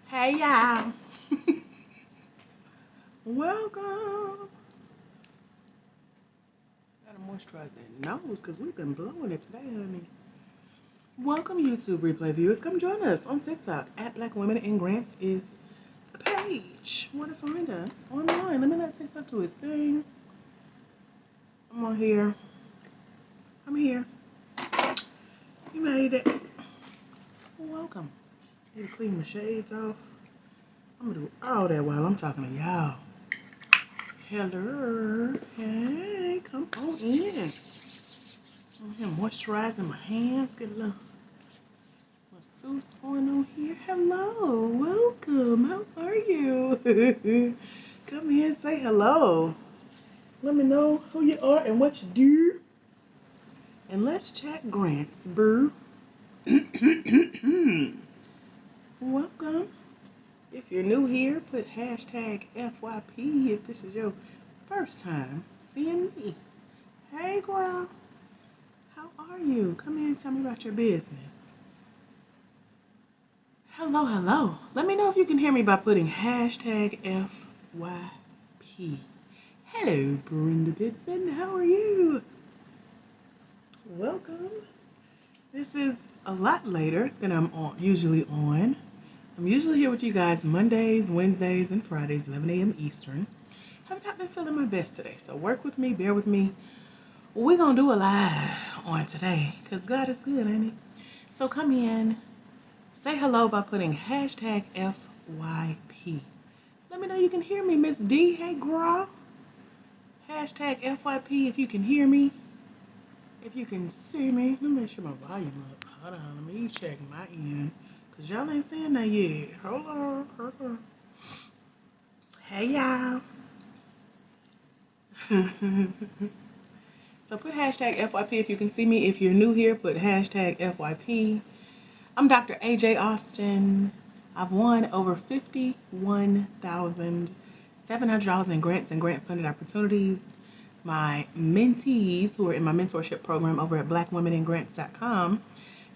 Hey y'all. Welcome. Gotta moisturize that nose because we've been blowing it today, honey. Welcome, YouTube replay viewers. Come join us on TikTok at Black Women in Grants is the page. Where to find us online. Let me let TikTok do its thing. I'm on here. I'm here. You made it. Welcome. Need to clean my shades off. I'm gonna do all that while I'm talking to y'all. Hello. Hey, come on in. I'm here moisturizing my hands. Get a little masseuse going on here. Hello. Welcome. How are you? Come here and say hello. Let me know who you are and what you do. And let's chat grants, boo. Welcome. If you're new here, put hashtag FYP if this is your first time seeing me. Hey, girl. How are you? Come in and tell me about your business. Hello, hello. Let me know if you can hear me by putting hashtag FYP. Hello, Brenda Pittman. How are you? Welcome. This is a lot later than I'm usually on. I'm usually here with you guys Mondays, Wednesdays, and Fridays, 11 a.m. Eastern. Have not been feeling my best today, so work with me, bear with me. We're going to do a live on today because God is good, ain't he? So come in, say hello by putting hashtag FYP. Let me know you can hear me, Miss D. Hey, girl. Hashtag FYP if you can hear me. If you can see me. Let me make sure my volume up. Hold on, let me check my end. Because y'all ain't saying that yet. Hold on. Hey, y'all. So put hashtag FYP if you can see me. If you're new here, put hashtag FYP. I'm Dr. AJ Austin. I've won over $51,700 in grants and grant-funded opportunities. My mentees who are in my mentorship program over at blackwomeningrants.com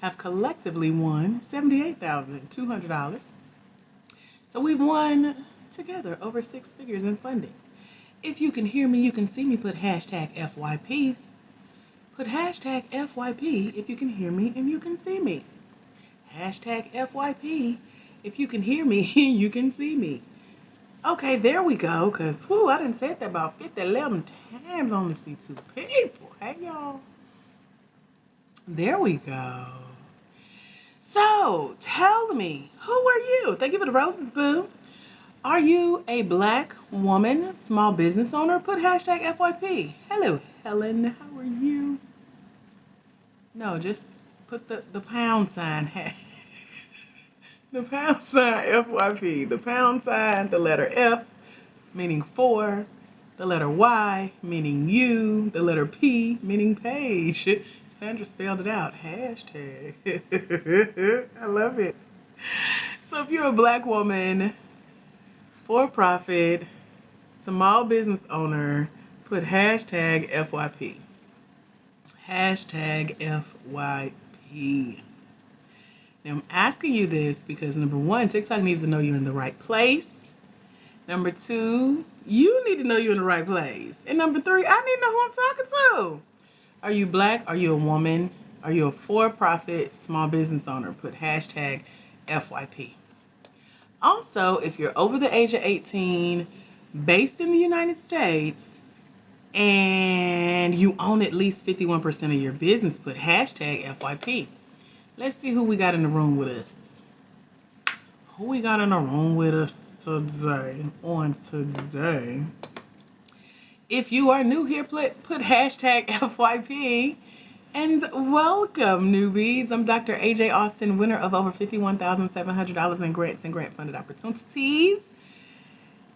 have collectively won $78,200. So we've won together over 6 figures in funding. If you can hear me, you can see me, put hashtag FYP. Put hashtag FYP if you can hear me and you can see me. Hashtag FYP if you can hear me and you can see me. Okay, there we go, because, I done said that about 11 times. I only see 2 people. Hey, y'all. There we go. So, tell me, who are you? Thank you for the roses, boo. Are you a Black woman, small business owner? Put hashtag FYP. Hello, Helen. How are you? No, just put the pound sign. The pound sign FYP. The pound sign, the letter F, meaning for, the letter Y, meaning you, the letter P, meaning page. Sandra spelled it out. Hashtag. I love it. So if you're a Black woman, for-profit, small business owner, put hashtag FYP. Hashtag FYP. Now I'm asking you this because number 1, TikTok needs to know you're in the right place. Number 2, you need to know you're in the right place. And number 3, I need to know who I'm talking to. Are you Black? Are you a woman? Are you a for-profit small business owner? Put hashtag FYP. Also, if you're over the age of 18, based in the United States, and you own at least 51% of your business, put hashtag FYP. Let's see who we got in the room with us. Who we got in the room with us today, today. If you are new here, put hashtag FYP. And welcome, newbies. I'm Dr. AJ Austin, winner of over $51,700 in grants and grant-funded opportunities.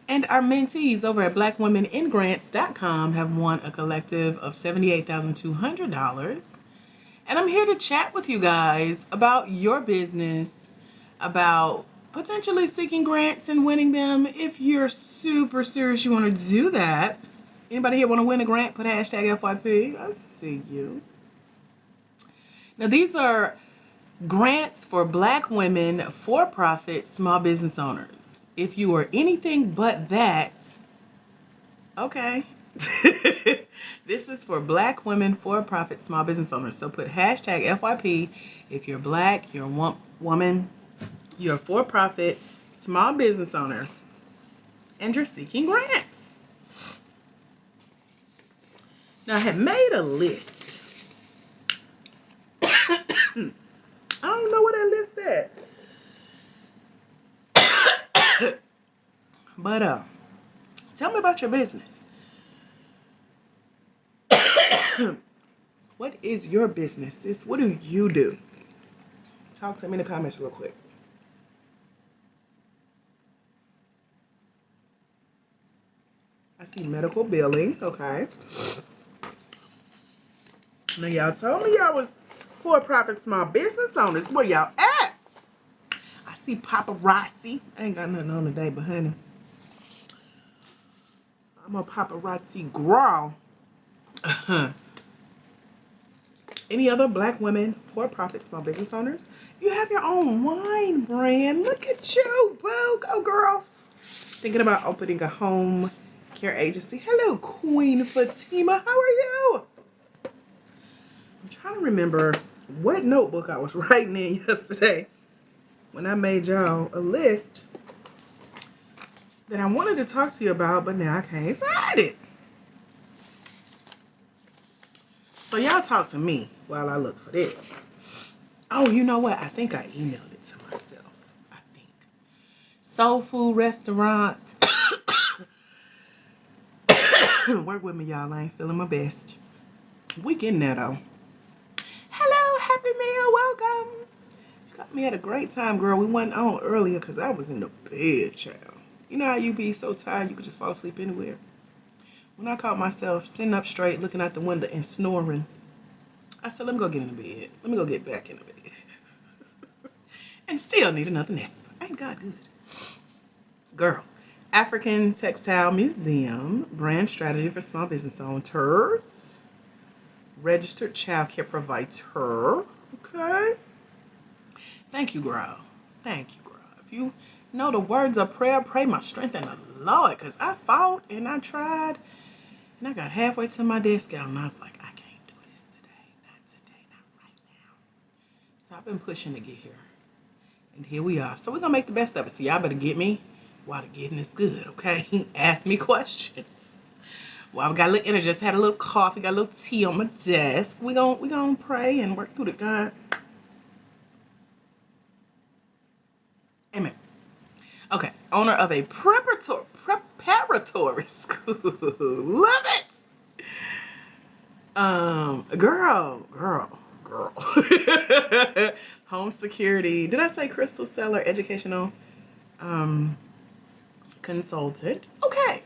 And our mentees over at blackwomeningrants.com have won a collective of $78,200. And I'm here to chat with you guys about your business, about potentially seeking grants and winning them. If you're super serious you want to do that. Anybody here want to win a grant? Put hashtag FYP. I see you. Now these are Grants for Black women, for-profit, small business owners. If you are anything but that, okay. This is for Black women, for-profit, small business owners. So put hashtag FYP if you're Black, you're a woman, you're a for-profit, small business owner, and you're seeking grants. Now, I have made a list. I don't know what that list at. But tell me about your business. What is your business, sis? What do you do? Talk to me in the comments real quick. I see medical billing. Okay. Now, y'all told me y'all was for-profit small business owners. Where y'all at? I see paparazzi. I ain't got nothing on today, but honey, I'm a paparazzi girl. Any other Black women for-profit small business owners? You have your own wine brand. Look at you, boo. Go, girl. Thinking about opening a home care agency. Hello, Queen Fatima. How are you? I'm trying to remember what notebook I was writing in yesterday when I made y'all a list that I wanted to talk to you about, but now I can't find it. So y'all talk to me while I look for this. Oh, you know what? I think I emailed it to myself. I think. Soul Food Restaurant. Work with me, y'all. I ain't feeling my best. We getting there, though. Hello, Happy Meal. Welcome. You got me at a great time, girl. We went on earlier because I was in the bed, child. You know how you be so tired you could just fall asleep anywhere? When I caught myself sitting up straight, looking out the window and snoring, I said, let me go get in the bed. Let me go get back in the bed. And still need another nap. Ain't God good? Girl. African Textile Museum, brand strategy for small business owners. Registered child care provider. Okay. Thank you, girl. Thank you, girl. If you know the words of prayer, pray my strength in the Lord. Because I fought and I tried. And I got halfway to my desk out and I was like, I can't do this today. Not today. Not right now. So I've been pushing to get here. And here we are. So we're going to make the best of it. So y'all better get me while the getting is good, okay? Ask me questions. Well, I've got a little energy. Just had a little coffee. Got a little tea on my desk. We're gonna pray and work through the God. Amen. Okay. Owner of a preparatory school. Love it. Girl. Home security. Did I say Crystal Seller educational consultant? Okay.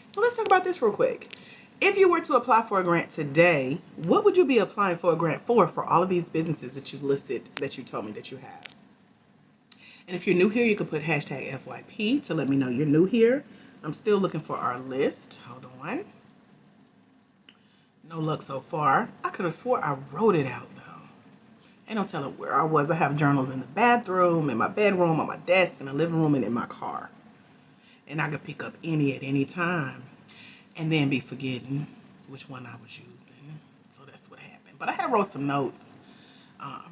So let's talk about this real quick. If you were to apply for a grant today, what would you be applying for a grant for all of these businesses that you listed, that you told me that you have? And if you're new here, you can put hashtag FYP to let me know you're new here. I'm still looking for our list. Hold on. No luck so far. I could have swore I wrote it out, though. Ain't no telling where I was. I have journals in the bathroom, in my bedroom, on my desk, in the living room, and in my car. And I could pick up any at any time and then be forgetting which one I was using. So that's what happened. But I had wrote some notes.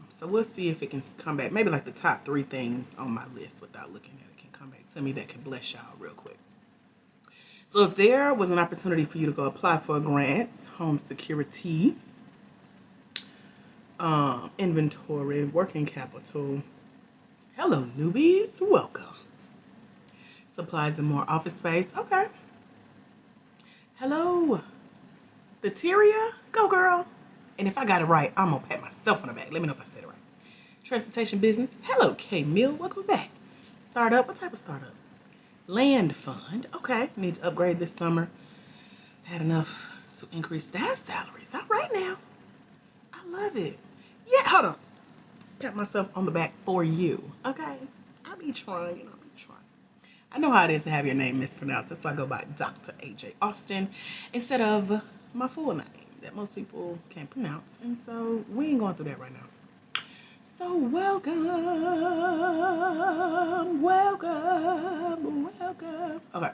So we'll see if it can come back. Maybe like the top 3 things on my list without looking at it can come back to me that can bless y'all real quick. So if there was an opportunity for you to go apply for a grant, home security, inventory, working capital. Hello, newbies. Welcome. Supplies and more office space. Okay. Hello. The Tyria. Go, girl. And if I got it right, I'm going to pat myself on the back. Let me know if I said it right. Transportation business. Hello, K Mill. Welcome back. Startup. What type of startup? Land fund. Okay. Need to upgrade this summer. Had enough to increase staff salaries. All right now. I love it. Yeah, hold on. Pat myself on the back for you. Okay. I'll be trying. I know how it is to have your name mispronounced. That's why I go by Dr. AJ Austin instead of my full name that most people can't pronounce. And so we ain't going through that right now. So welcome, welcome, welcome. Okay.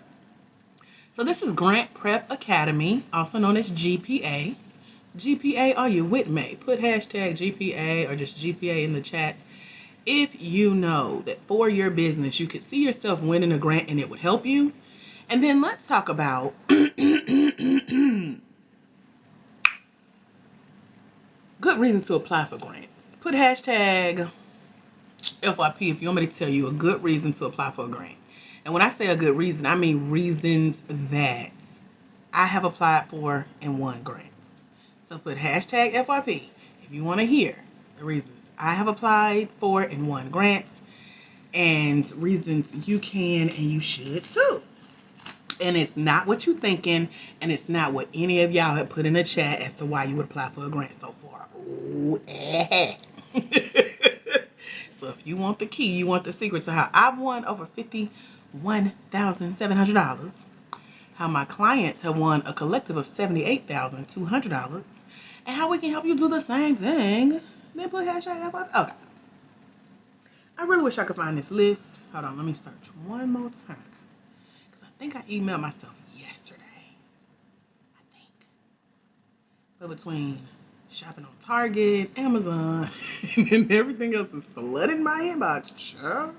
So this is Grant Prep Academy, also known as GPA. GPA, are you with me? Put hashtag GPA or just GPA in the chat if you know that for your business you could see yourself winning a grant and it would help you. And then let's talk about good reasons to apply for grants. Put hashtag FYP if you want me to tell you a good reason to apply for a grant. And when I say a good reason, I mean reasons that I have applied for and won grants. So put hashtag FYP if you want to hear the reasons I have applied for and won grants and reasons you can and you should too. And it's not what you're thinking, and it's not what any of y'all have put in the chat as to why you would apply for a grant so far. Ooh, So if you want the key, you want the secret to how I've won over $51,700, how my clients have won a collective of $78,200, and how we can help you do the same thing, then put hashtag FYP. Okay. I really wish I could find this list. Hold on, let me search one more time. I think I emailed myself yesterday. I think. But between shopping on Target, Amazon, and everything else is flooding my inbox. Sure.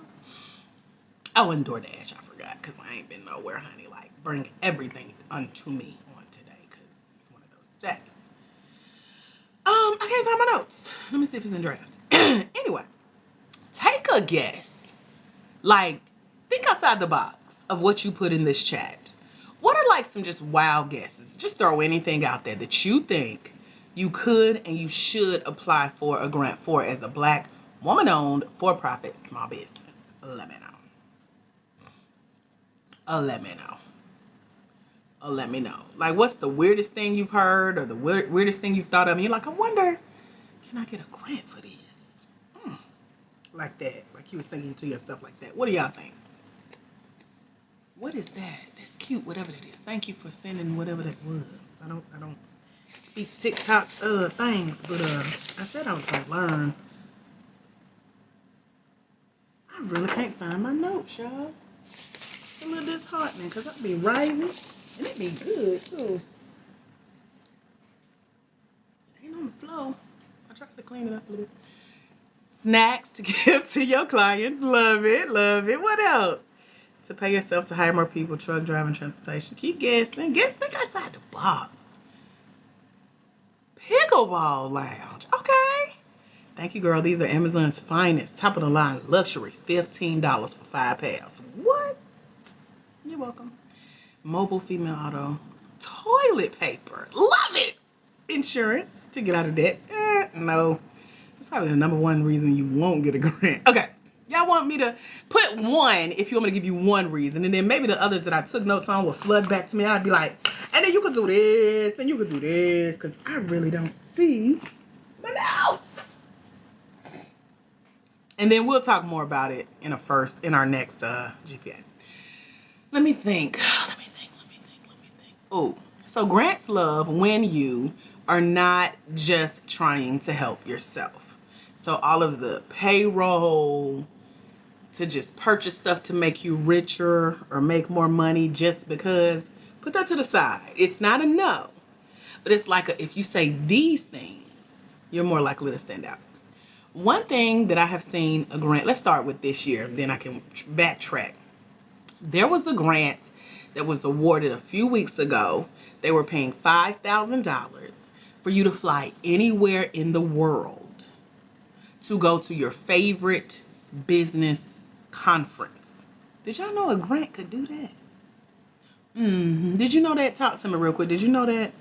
Oh, and DoorDash, I forgot, because I ain't been nowhere, honey. Like, bring everything unto me on today, because it's one of those days. I can't find my notes. Let me see if it's in draft. Anyway, take a guess. Like, think outside the box of what you put in this chat. What are like some just wild guesses? Just throw anything out there that you think you could and you should apply for a grant for as a Black woman-owned for-profit small business. Let me know. Let me know. Let me know. Like, what's the weirdest thing you've heard or the weirdest thing you've thought of? And you're like, I wonder, can I get a grant for this? Like that. Like you was thinking to yourself like that. What do y'all think? What is that? That's cute, whatever that is. Thank you for sending whatever that was. I don't speak TikTok things, but I said I was gonna learn. I really can't find my notes, y'all. It's a little disheartening because I be writing and it be good too. It ain't on the flow. I tried to clean it up a little bit. Snacks to give to your clients. Love it, love it. What else? To pay yourself to hire more people, truck driving, transportation. Keep guessing. Think outside the box. Pickleball lounge. Okay. Thank you, girl. These are Amazon's finest, top of the line luxury. $15 for 5 pairs. What? You're welcome. Mobile female auto. Toilet paper. Love it. Insurance to get out of debt. No. That's probably the number one reason you won't get a grant. Okay. Y'all want me to put one if you want me to give you one reason. And then maybe the others that I took notes on will flood back to me. I'd be like, and then you could do this, and you could do this. Because I really don't see my notes. And then we'll talk more about it in our next GPA. Let me think. Oh, so grants love when you are not just trying to help yourself. So all of the payroll, to just purchase stuff to make you richer or make more money just because, put that to the side. It's not a no, but it's like if you say these things, you're more likely to stand out. One thing that I have seen a grant, let's start with this year, then I can backtrack. There was a grant that was awarded a few weeks ago. They were paying $5,000 for you to fly anywhere in the world to go to your favorite business conference. Did y'all know a grant could do that? Did you know that? Talk to me real quick. Did you know that?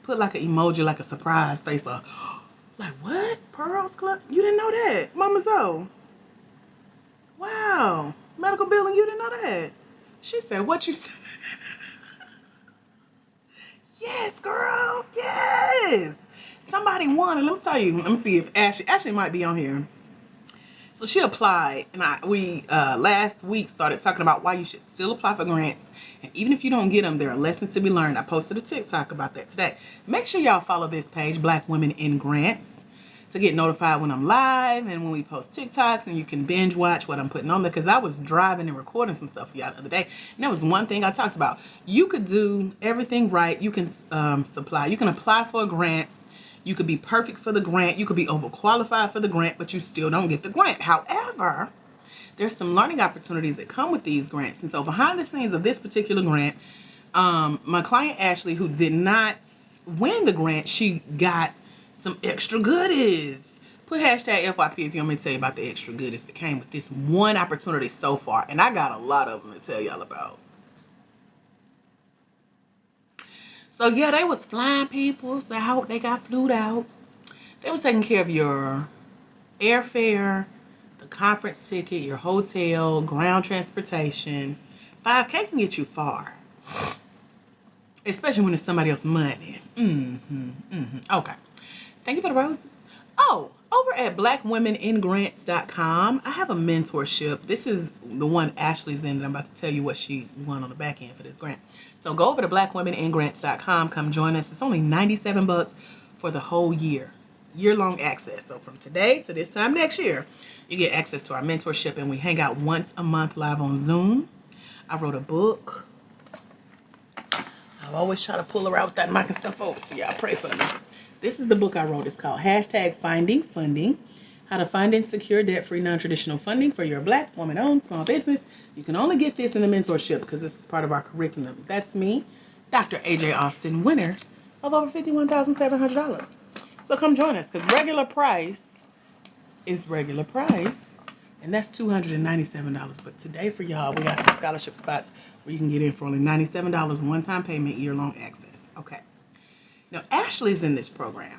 Put like an emoji, like a surprise face. Like, what? Pearls Club? You didn't know that? Mama Zoe. Wow. Medical billing, you didn't know that? She said, what you said? Yes, girl. Yes. Somebody won. And let me tell you. Let me see if Ashley might be on here. So she applied, and we last week started talking about why you should still apply for grants. And even if you don't get them, there are lessons to be learned. I posted a TikTok about that today. Make sure y'all follow this page, Black Women in Grants. to get notified when I'm live and when we post TikToks, and you can binge watch what I'm putting on there, because I was driving and recording some stuff for y'all the other day, and that was one thing I talked about. You could do everything right. You can you can apply for a grant. You could be perfect for the grant. You could be overqualified for the grant, but you still don't get the grant. However, there's some learning opportunities that come with these grants. And so behind the scenes of this particular grant, my client Ashley, who did not win the grant, she got some extra goodies. Put hashtag FYP if you want me to tell you about the extra goodies that came with this one opportunity so far. And I got a lot of them to tell y'all about. So yeah, they was flying peoples. They got flued out. They was taking care of your airfare, the conference ticket, your hotel, ground transportation. 5K can get you far, especially when it's somebody else's money. Okay. Thank you for the roses. Oh, over at blackwomeningrants.com, I have a mentorship. This is the one Ashley's in, and I'm about to tell you what she won on the back end for this grant. So go over to blackwomeningrants.com. Come join us. It's only $97 for the whole year. Year-long access. So from today to this time next year, you get access to our mentorship, and we hang out once a month live on Zoom. I wrote a book. I always try to pull her out with that mic and stuff over, so y'all pray for me. This is the book I wrote. It's called Hashtag Finding Funding, How to Find and Secure Debt-Free Non-Traditional Funding for Your Black Woman-Owned Small Business. You can only get this in the mentorship because this is part of our curriculum. That's me, Dr. AJ Austin, winner of over $51,700. So come join us, because regular price is regular price, and that's $297. But today for y'all, we got some scholarship spots where you can get in for only $97, one-time payment, year-long access. Okay. Now, Ashley's in this program.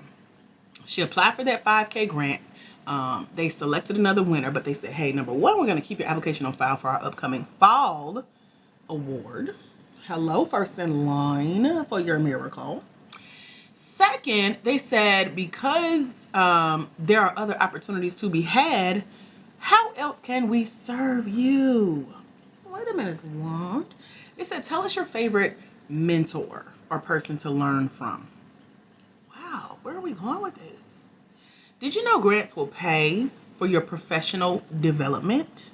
She applied for that 5K grant. They selected another winner, but they said, hey, number one, we're going to keep your application on file for our upcoming fall award. Hello, first in line for your miracle. Second, they said, because there are other opportunities to be had, how else can we serve you? Wait a minute, what? They said, tell us your favorite mentor or person to learn from. Wow, where are we going with this? Did you know grants will pay for your professional development?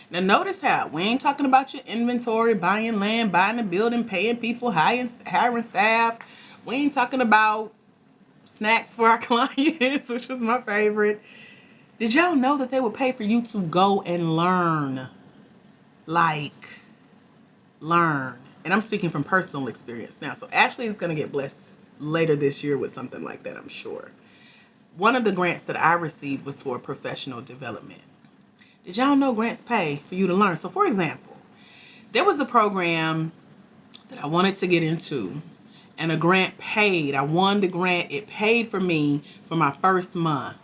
Now notice how we ain't talking about your inventory, buying land, buying a building, paying people, hiring staff. We ain't talking about snacks for our clients, which was my favorite. Did y'all know that they would pay for you to go and learn? Learn. And I'm speaking from personal experience now. So Ashley is going to get blessed later this year with something like that, I'm sure. One of the grants that I received was for professional development. Did y'all know grants pay for you to learn? So for example, there was a program that I wanted to get into, and a grant paid. I won the grant. It paid for me for my first month.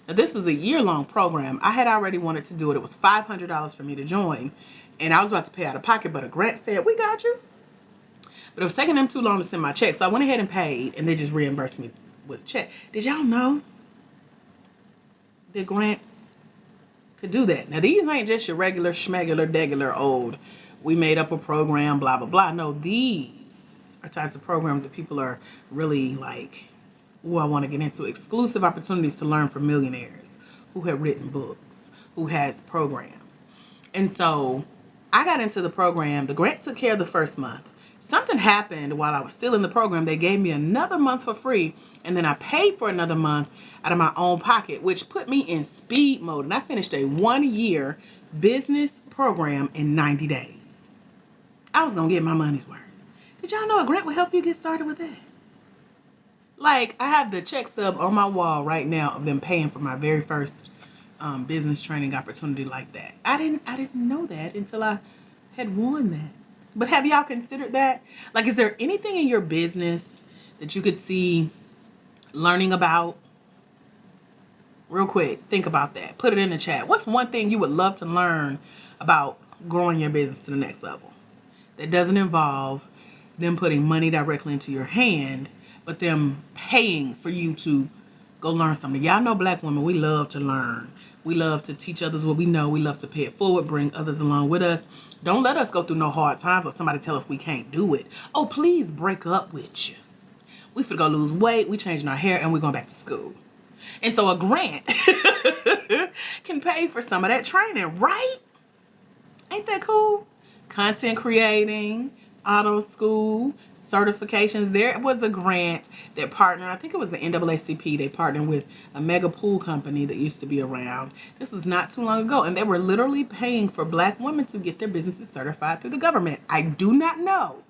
Now, this was a year-long program. I had already wanted to do it. It was $500 for me to join, and I was about to pay out of pocket, but a grant said, we got you. But it was taking them too long to send my check, so I went ahead and paid, and they just reimbursed me with a check. Did y'all know that grants could do that? Now, these ain't just your regular, schmegular, degular, old, we made up a program, blah, blah, blah. No, these are types of programs that people are really like, oh, I want to get into. Exclusive opportunities to learn from millionaires who have written books, who has programs. And so I got into the program. The grant took care of the first month. Something happened while I was still in the program. They gave me another month for free, and then I paid for another month out of my own pocket, which put me in speed mode. And I finished a 1-year business program in 90 days. I was going to get my money's worth. Did y'all know a grant will help you get started with that? Like, I have the check stub on my wall right now of them paying for my very first business training opportunity like that. I didn't know that until I had won that. But have y'all considered that? Like, is there anything in your business that you could see learning about? Real quick, think about that. Put it in the chat. What's one thing you would love to learn about growing your business to the next level that doesn't involve them putting money directly into your hand, but them paying for you to go learn something? Y'all know Black women, we love to learn. We love to teach others what we know. We love to pay it forward, bring others along with us. Don't let us go through no hard times or somebody tell us we can't do it. Oh, please break up with you. We finna go lose weight. We changing our hair and we're going back to school. And so a grant can pay for some of that training, right? Ain't that cool? Content creating, auto school, certifications. There was a grant that partnered, I think it was the NAACP, they partnered with a mega pool company that used to be around. This was not too long ago, and they were literally paying for Black women to get their businesses certified through the government. I do not know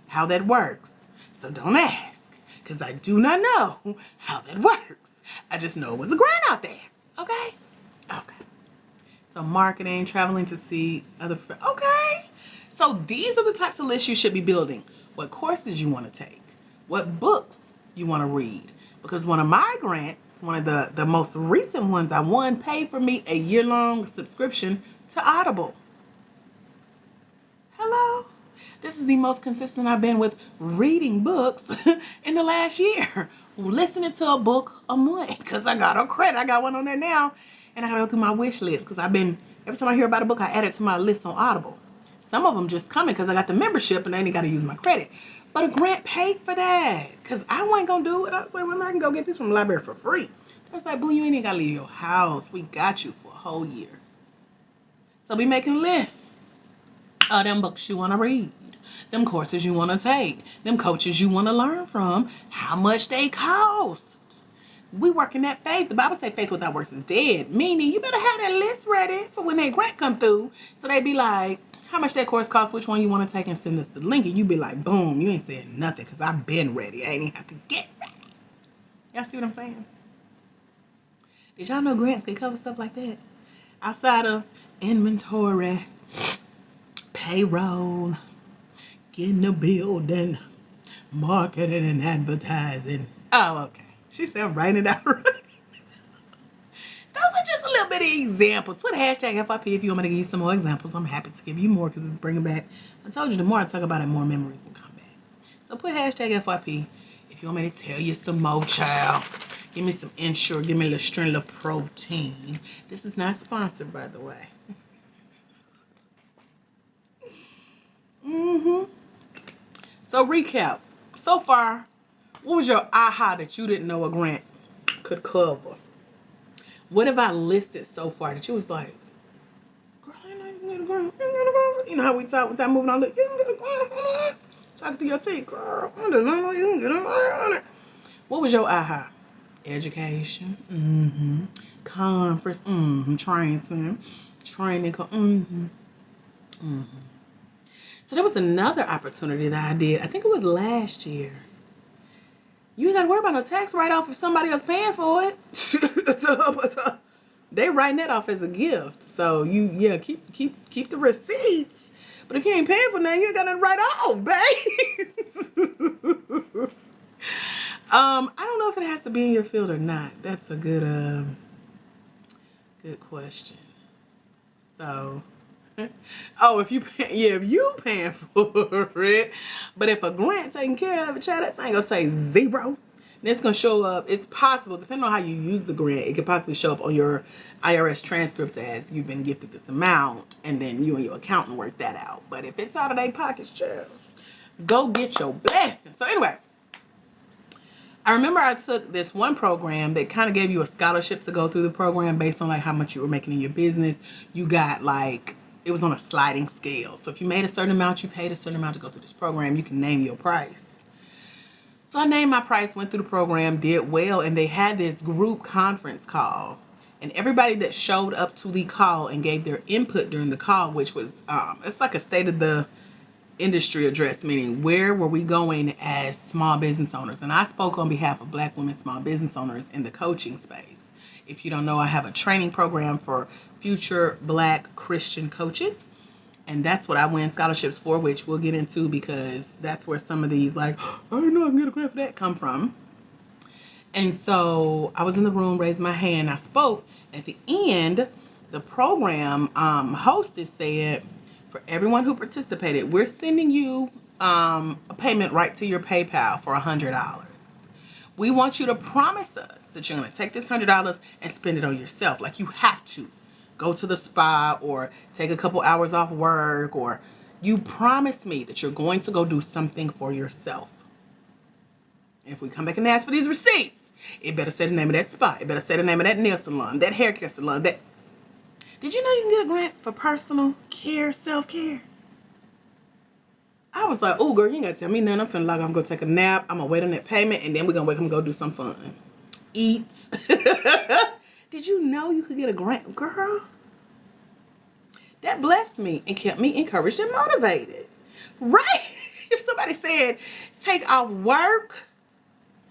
how that works, so don't ask, because I do not know how that works. I just know it was a grant out there, okay? Okay. So marketing, traveling to see other, okay. So these are the types of lists you should be building. What courses you want to take, what books you want to read. Because one of my grants, one of the most recent ones I won, paid for me a year-long subscription to Audible. Hello? This is the most consistent I've been with reading books in the last year. Listening to a book a month because I got a credit. I got one on there now. And I got to go through my wish list because every time I hear about a book, I add it to my list on Audible. Some of them just coming because I got the membership and I ain't got to use my credit. But a grant paid for that because I wasn't going to do it. I was like, well, I can go get this from the library for free. I was like, boo, you ain't even got to leave your house. We got you for a whole year. So be making lists of them books you want to read, them courses you want to take, them coaches you want to learn from, how much they cost. We working that faith. The Bible say faith without works is dead. Meaning you better have that list ready for when that grant come through. So they be like, how much that course costs, which one you want to take, and send us the link. And you be like, boom, you ain't saying nothing because I've been ready. I ain't even have to get ready. Y'all see what I'm saying? Did y'all know grants can cover stuff like that? Outside of inventory, payroll, getting the building, marketing and advertising. Oh, okay. She said I'm writing it out right. Those are just a little bit of examples. Put hashtag FYP if you want me to give you some more examples. I'm happy to give you more because it's bringing back. I told you the more I talk about it, more memories will come back. So put hashtag FYP if you want me to tell you some more, child. Give me some Ensure. Give me Listrella protein. This is not sponsored, by the way. So recap. So far, what was your aha that you didn't know a grant could cover? What have I listed so far that you was like, girl, I ain't know you need a grant. You know how we talk without moving on. You need a grant. Talk to your team, girl. I didn't know you get a grant. What was your aha? Education. Conference. Training. So there was another opportunity that I did. I think it was last year. You ain't got to worry about no tax write-off if somebody else paying for it. They writing that off as a gift. So keep the receipts. But if you ain't paying for nothing, you ain't got nothing to write off, babe. I don't know if it has to be in your field or not. That's a good question. So, if you paying for it, but if a grant taking care of it, child, that thing gonna say 0. And it's gonna show up. It's possible, depending on how you use the grant, it could possibly show up on your IRS transcript as you've been gifted this amount, and then you and your accountant work that out. But if it's out of their pockets, child, go get your blessing. So anyway, I remember I took this one program that kind of gave you a scholarship to go through the program based on like how much you were making in your business. You got like, it was on a sliding scale. So if you made a certain amount, you paid a certain amount to go through this program. You can name your price. So I named my price, went through the program, did well, and they had this group conference call. And everybody that showed up to the call and gave their input during the call, which was, it's like a state of the industry address, meaning where were we going as small business owners. And I spoke on behalf of Black women small business owners in the coaching space. If you don't know, I have a training program for future Black Christian coaches. And that's what I win scholarships for, which we'll get into because that's where some of these like, I didn't know I can get a grant for that come from. And so I was in the room, raised my hand, I spoke. At the end, the program hostess said, for everyone who participated, we're sending you a payment right to your PayPal for $100. We want you to promise us that you're going to take this $100 and spend it on yourself. Like you have to. Go to the spa or take a couple hours off work, or you promise me that you're going to go do something for yourself. If we come back and ask for these receipts, it better say the name of that spot. It better say the name of that nail salon, that hair care salon, that. Did you know you can get a grant for personal care, self-care? I was like, oh, girl, you ain't got to tell me nothing. I'm finna log. I'm going to take a nap. I'm going to wait on that payment, and then we're going to wake up and go do some fun. Eat. Did you know you could get a grant? Girl, that blessed me and kept me encouraged and motivated. Right? If somebody said, take off work,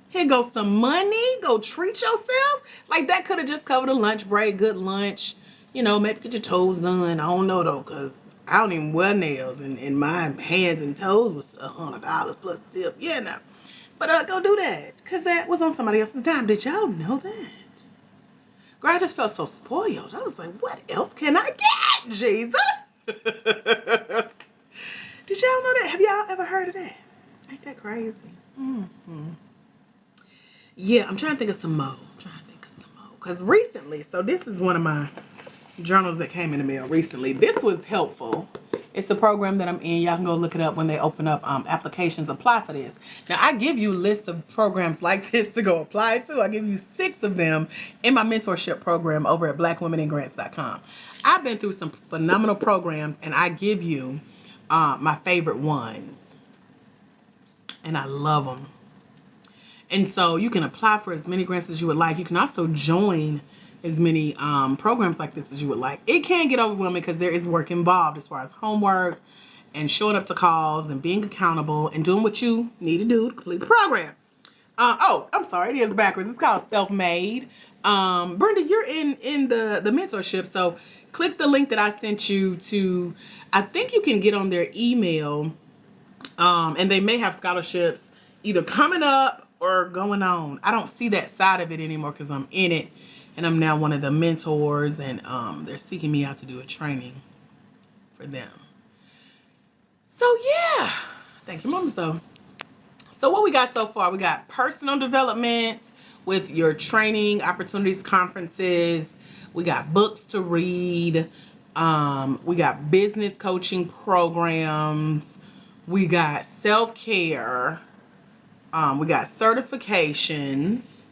here goes some money, go treat yourself. Like, that could have just covered a lunch break, good lunch. You know, maybe get your toes done. I don't know, though, because I don't even wear nails. And my hands and toes was $100 plus tip. Yeah, no. But go do that, because that was on somebody else's time. Did y'all know that? Girl, I just felt so spoiled. I was like, what else can I get, Jesus? Did y'all know that? Have y'all ever heard of that? Ain't that crazy? Mm-hmm. Yeah, I'm trying to think of some more. Because recently, so this is one of my journals that came in the mail recently. This was helpful. It's a program that I'm in. Y'all can go look it up when they open up applications. Apply for this. Now, I give you lists of programs like this to go apply to. I give you 6 of them in my mentorship program over at blackwomenandgrants.com. I've been through some phenomenal programs, and I give you my favorite ones. And I love them. And so you can apply for as many grants as you would like. You can also join as many programs like this as you would like. It can get overwhelming because there is work involved as far as homework and showing up to calls and being accountable and doing what you need to do to complete the program. I'm sorry, it is backwards. It's called Self-Made. Brenda, you're in the mentorship, so click the link that I sent you to. I think you can get on their email, and they may have scholarships either coming up or going on. I don't see that side of it anymore because I'm in it, and I'm now one of the mentors, and they're seeking me out to do a training for them. So yeah, thank you, Mama. So what we got so far, we got personal development with your training opportunities, conferences. We got books to read. We got business coaching programs. We got self-care. We got certifications.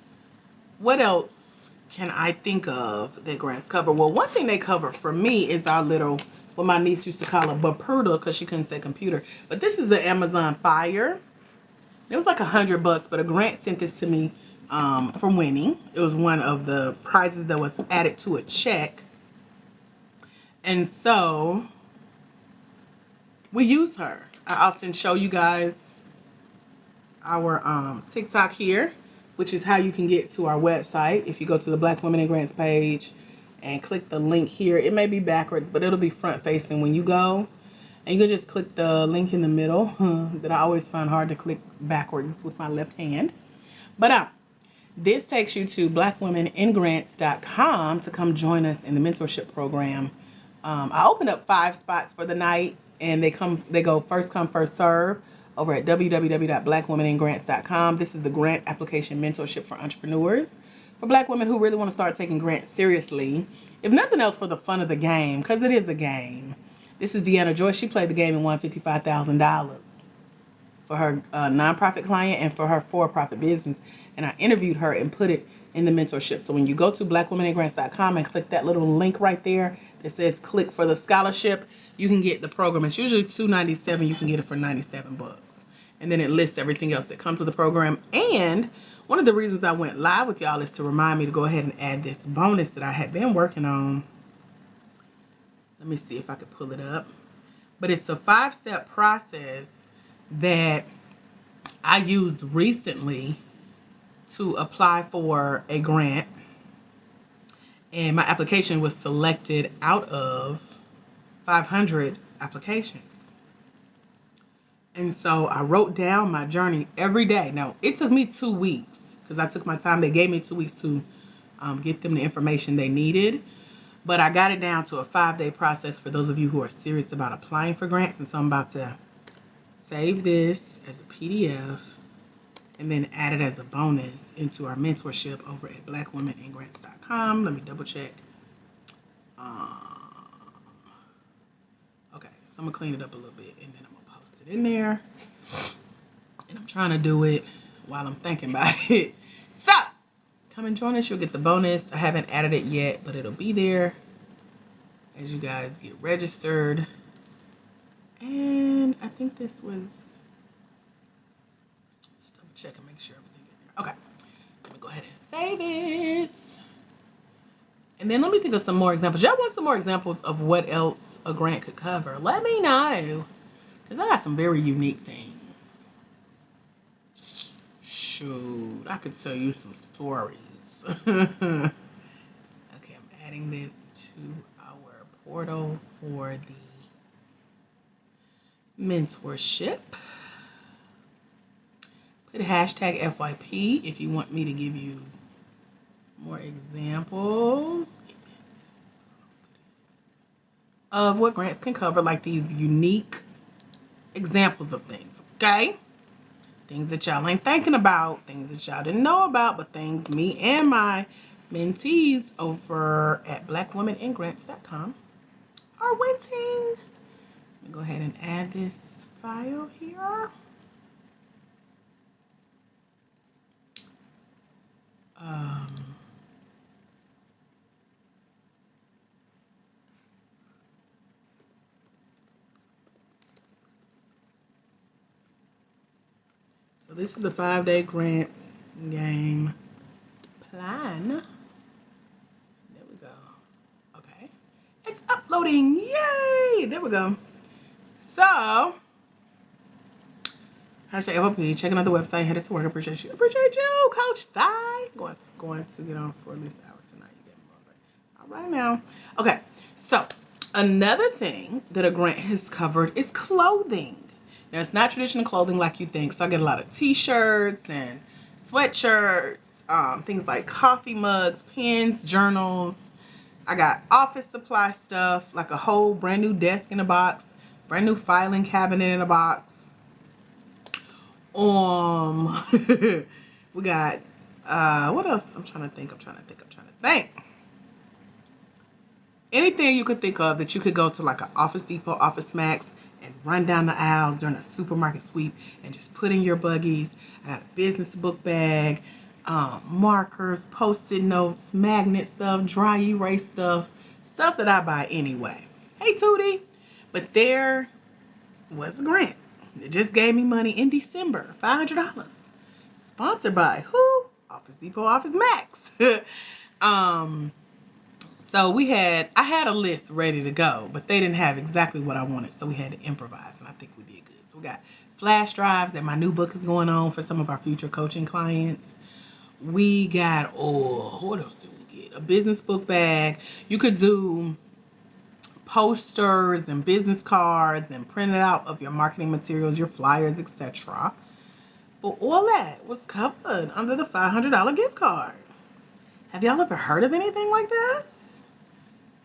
What else can I think of that grants cover? Well, one thing they cover for me is our little, what my niece used to call a Bapurda because she couldn't say computer. But this is an Amazon Fire. It was like $100, but a grant sent this to me for winning. It was one of the prizes that was added to a check. And so we use her. I often show you guys our TikTok here, which is how you can get to our website. If you go to the Black Women in Grants page and click the link here, it may be backwards, but it'll be front facing when you go. And you can just click the link in the middle that I always find hard to click backwards with my left hand. But this takes you to blackwomenandgrants.com to come join us in the mentorship program. I opened up 5 spots for the night, and they go first come, first serve over at www.blackwomenandgrants.com. This is the grant application mentorship for entrepreneurs, for Black women who really want to start taking grants seriously. If nothing else, for the fun of the game, because it is a game. This is Deanna Joyce. She played the game and won $55,000 for her nonprofit client and for her for-profit business. And I interviewed her and put it in the mentorship. So when you go to blackwomenandgrants.com and click that little link right there that says click for the scholarship, you can get the program. It's usually $297. You can get it for $97. And then it lists everything else that comes with the program. And one of the reasons I went live with y'all is to remind me to go ahead and add this bonus that I had been working on. Let me see if I could pull it up. But it's a 5-step process that I used recently to apply for a grant. And my application was selected out of 500 applications. And so I wrote down my journey every day. Now, it took me 2 weeks because I took my time. They gave me 2 weeks to get them the information they needed. But I got it down to a 5-day process for those of you who are serious about applying for grants. And so I'm about to save this as a PDF and then add it as a bonus into our mentorship over at blackwomenandgrants.com. Let me double check. Okay, so I'm going to clean it up a little bit and then I'm going to post it in there. And I'm trying to do it while I'm thinking about it. So, come and join us. You'll get the bonus. I haven't added it yet, but it'll be there as you guys get registered. And I think this was, just double check and make sure everything is there. Okay, let me go ahead and save it. And then let me think of some more examples. Y'all want some more examples of what else a grant could cover? Let me know, because I got some very unique things. Shoot, I could tell you some stories. Okay, I'm adding this to our portal for the mentorship. Put hashtag FYP if you want me to give you more examples of what grants can cover, like these unique examples of things, okay? Things that y'all ain't thinking about, things that y'all didn't know about, but things me and my mentees over at blackwomeningrants.com are waiting. Let me go ahead and add this file here. So this is the 5-day grants game plan. There we go. Okay. It's uploading. Yay! There we go. So, hashtag FOP, checking out the website, headed to work. Appreciate you. Appreciate you, Coach Thigh. Going to get on for at least an hour tonight. You get me all right now. Okay. So, another thing that a grant has covered is clothing. Now, it's not traditional clothing like you think. So I get a lot of t-shirts and sweatshirts, things like coffee mugs, pens, journals. I got office supply stuff, like a whole brand new desk in a box, brand new filing cabinet in a box. We got, what else? I'm trying to think. Anything you could think of that you could go to like an Office Depot, Office Max, and run down the aisles during a supermarket sweep and just put in your buggies. I got a business book bag, markers, Post-it notes, magnet stuff, dry erase stuff that I buy anyway. Hey, Tootie. But there was a grant. It just gave me money in December, $500. Sponsored by who? Office Depot, Office Max. So I had a list ready to go, but they didn't have exactly what I wanted, so we had to improvise, and I think we did good. So we got flash drives that my new book is going on for some of our future coaching clients. We got, what else did we get? A business book bag. You could do posters and business cards and print it out of your marketing materials, your flyers, etc. But all that was covered under the $500 gift card. Have y'all ever heard of anything like this?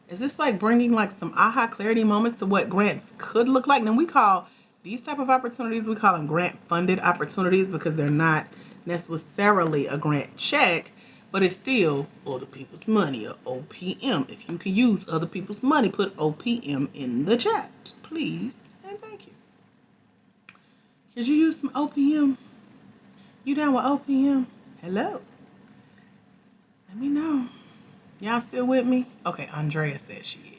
Is this like bringing like some aha clarity moments to what grants could look like? And we call these type of opportunities, we call them grant funded opportunities because they're not necessarily a grant check, but it's still other people's money, or OPM. If you can use other people's money, put OPM in the chat, please, and thank you. Could you use some OPM? You down with OPM? Hello. Let me know. Y'all still with me? Okay, Andrea says she is.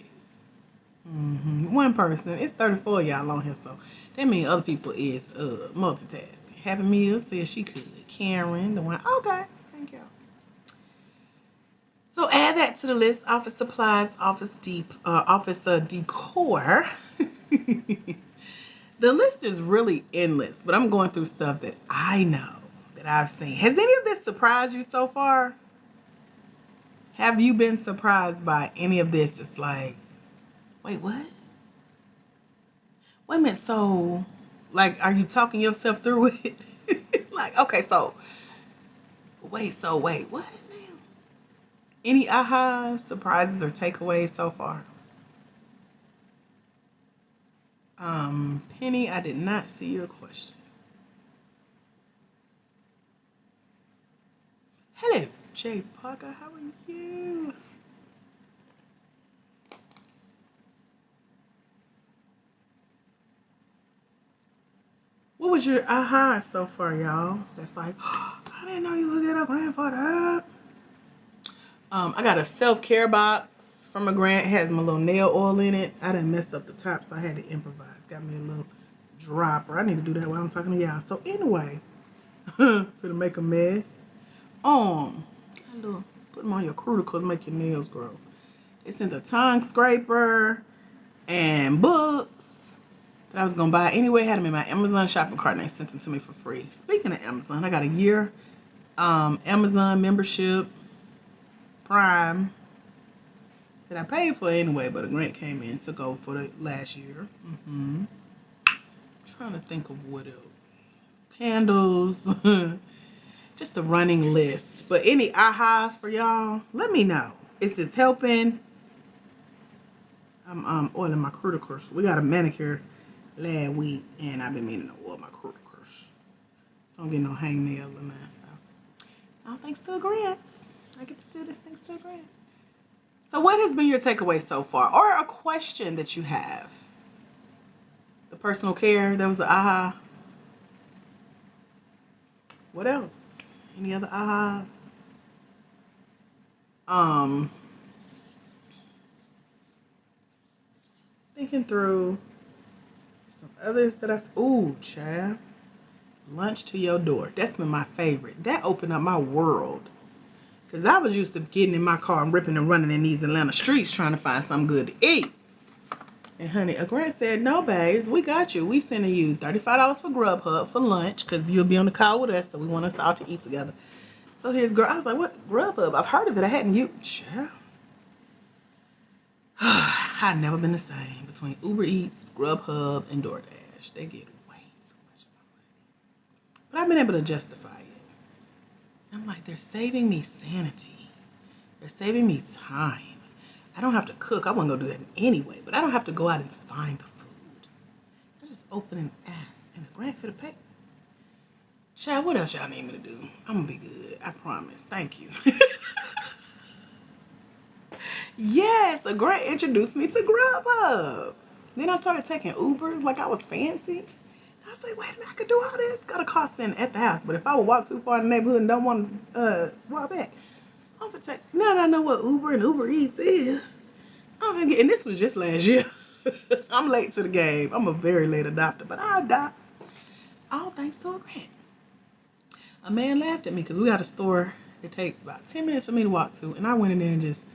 One person. It's 34 y'all on here, so that means other people is multitasking. Happy Meal says she could. Karen, the one. Okay, thank you. So add that to the list. Office supplies, office decor. The list is really endless, but I'm going through stuff that I know, that I've seen. Has any of this surprised you so far? Have you been surprised by any of this? It's like, wait, what? Wait a minute, so, like, are you talking yourself through it? Like, okay, so, wait, what now? Any aha surprises or takeaways so far? Penny, I did not see your question. Hello, Jay Parker, how are you? was your aha so far, y'all? That's like, oh, I didn't know you would get a grant for that. I got a self-care box from a grant. It has my little nail oil in it. I done messed up the top, so I had to improvise. Got me a little dropper. I need to do that while I'm talking to y'all. So anyway, gonna make a mess. Put them on your cuticles, make your nails grow. They sent a tongue scraper and books that I was gonna buy anyway. Had them in my Amazon shopping cart, and they sent them to me for free. Speaking of Amazon, I got a year Amazon membership Prime that I paid for anyway, but a grant came in to go for the last year. Trying to think of what else. Candles. Just a running list. But any ahas for y'all, let me know. Is this helping? I'm oiling my cuticles. We got a manicure last week, and I've been meaning to oil my cuticles. So I don't get no hangnail in there. So, all thanks to a grant. I get to do this thanks to a grant. So what has been your takeaway so far? Or a question that you have? The personal care, that was an aha. What else? Any other ahas? Thinking through some others that ooh, child. Lunch to your door. That's been my favorite. That opened up my world. Because I was used to getting in my car and ripping and running in these Atlanta streets trying to find something good to eat. And honey, a grant said, no, babes, we got you. We sending you $35 for Grubhub for lunch because you'll be on the call with us, so we want us all to eat together. So here's girl. I was like, what? Grubhub? I've heard of it. I hadn't used. Child. I've never been the same between Uber Eats, Grubhub, and DoorDash. They get way too much of my money. But I've been able to justify it. I'm like, they're saving me sanity. They're saving me time. I don't have to cook. I wouldn't go do that anyway, but I don't have to go out and find the food. I just open an app and a grant for the pay. Child, what else y'all need me to do? I'm going to be good. I promise. Thank you. Yes, a grant introduced me to Grubhub. Then I started taking Ubers like I was fancy. I was like, wait a minute, I could do all this. Got a car sitting at the house. But if I would walk too far in the neighborhood and don't want to walk back, I'm gonna take. Now that I know what Uber and Uber Eats is, I'm gonna get. And this was just last year. I'm late to the game. I'm a very late adopter, but I adopt. All thanks to a grant. A man laughed at me because we got a store that takes about 10 minutes for me to walk to, and I went in there and just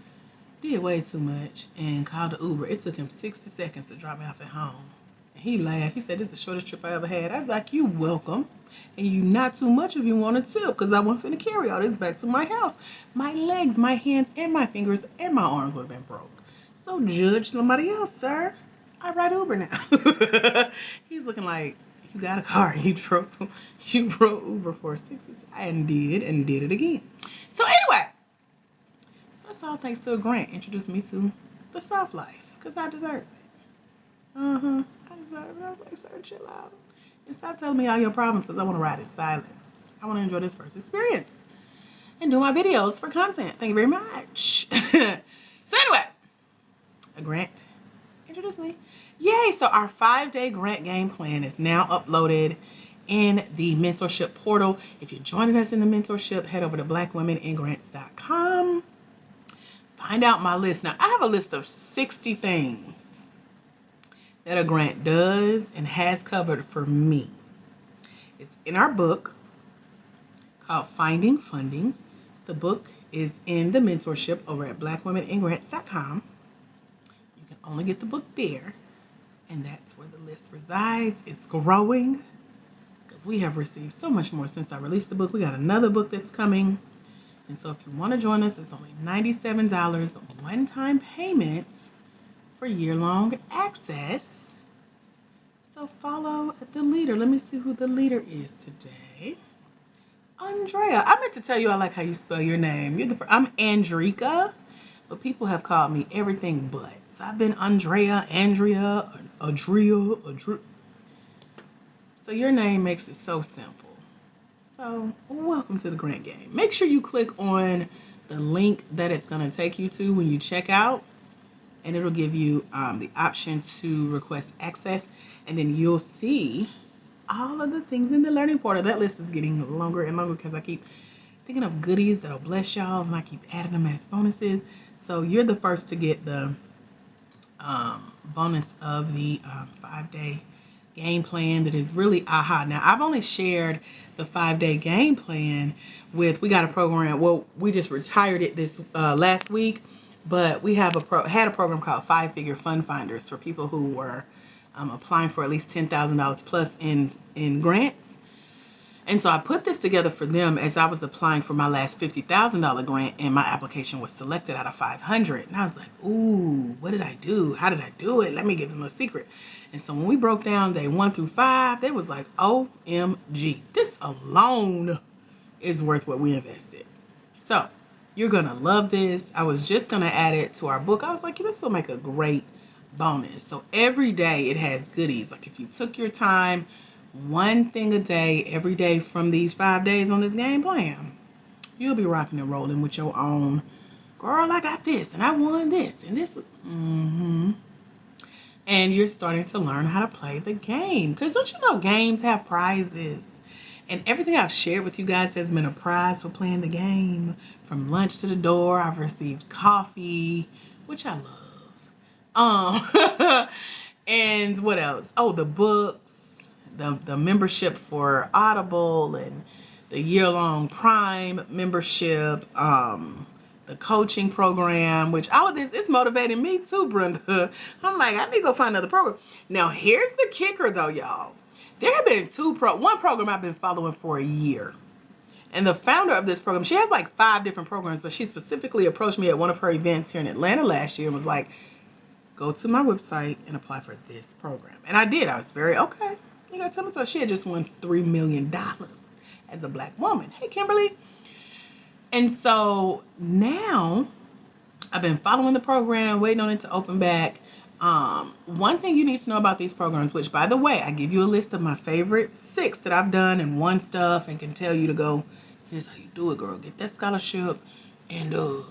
did way too much and called the Uber. It took him 60 seconds to drop me off at home. And he laughed. He said, this is the shortest trip I ever had. I was like, you welcome. And you not too much if you want to tip, because I wasn't finna carry all this back to my house. My legs, my hands, and my fingers, and my arms would have been broke. So judge somebody else, sir. I ride Uber now. He's looking like, you got a car. You drove Uber for 60 seconds. And did it again. So anyway, that's all thanks to a grant introduced me to the soft life, because I deserve it. I deserve it. I was like, sir, chill out. And stop telling me all your problems, because I want to ride in silence. I want to enjoy this first experience and do my videos for content. Thank you very much. So anyway, a grant introduced me. Yay! So our 5-day grant game plan is now uploaded in the mentorship portal. If you're joining us in the mentorship, head over to blackwomeningrants.com. Find out my list. Now, I have a list of 60 things that a grant does and has covered for me. It's in our book called Finding Funding. The book is in the mentorship over at blackwomeningrants.com. You can only get the book there, and that's where the list resides. It's growing because we have received so much more since I released the book. We got another book that's coming. And so if you want to join us, it's only $97 one-time payments for year-long access. So follow the leader. Let me see who the leader is today. Andrea. I meant to tell you I like how you spell your name. I'm Andrika, but people have called me everything but. So I've been Andrea, Andrea, Adria. So your name makes it so simple. So welcome to the grant game. Make sure you click on the link that it's going to take you to when you check out, and it'll give you the option to request access, and then you'll see all of the things in the learning portal. That list is getting longer and longer because I keep thinking of goodies that'll bless y'all, and I keep adding them as bonuses. So you're the first to get the bonus of the 5-day game plan that is really aha. Now, I've only shared the 5-day game plan with, we got a program, well, we just retired it this last week, but we have had a program called 5-Figure Fund Finders for people who were applying for at least $10,000 plus in grants. And so I put this together for them as I was applying for my last $50,000 grant, and my application was selected out of 500. And I was like, ooh, what did I do? How did I do it? Let me give them a secret. And so when we broke down day 1 through 5, they was like, OMG, this alone is worth what we invested. So you're going to love this. I was just going to add it to our book. I was like, this will make a great bonus. So every day it has goodies. Like if you took your time, one thing a day, every day from these 5 days on this game plan, you'll be rocking and rolling with your own, girl, I got this and I won this and this was, and you're starting to learn how to play the game. Because don't you know games have prizes? And everything I've shared with you guys has been a prize for playing the game. From lunch to the door, I've received coffee, which I love. And what else? Oh, the books, the membership for Audible, and the year-long Prime membership, the coaching program, which all of this is motivating me too, Brenda. I'm like, I need to go find another program. Now, here's the kicker though, y'all. There have been one program I've been following for a year. And the founder of this program, she has like 5 different programs, but she specifically approached me at one of her events here in Atlanta last year and was like, go to my website and apply for this program. And I did. I was very, okay. You got to tell me so. She had just won $3 million as a Black woman. Hey, Kimberly. And so now I've been following the program, waiting on it to open back. One thing you need to know about these programs, which by the way, I give you a list of my favorite 6 that I've done and won stuff and can tell you to go, here's how you do it, girl. Get that scholarship and tell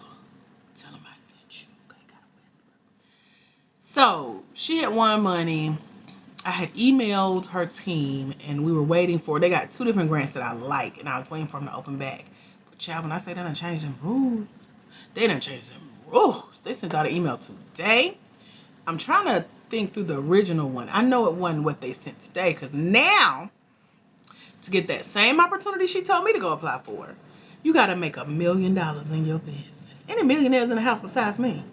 them I sent you. Okay, gotta whisper. So she had won money. I had emailed her team and we were waiting for, they got 2 different grants that I like and I was waiting for them to open back. But child, when I say they done changed them rules, they done changed them rules. They sent out an email today. I'm trying to think through the original one. I know it wasn't what they sent today because now to get that same opportunity she told me to go apply for, you got to make $1 million in your business. Any millionaires in the house besides me?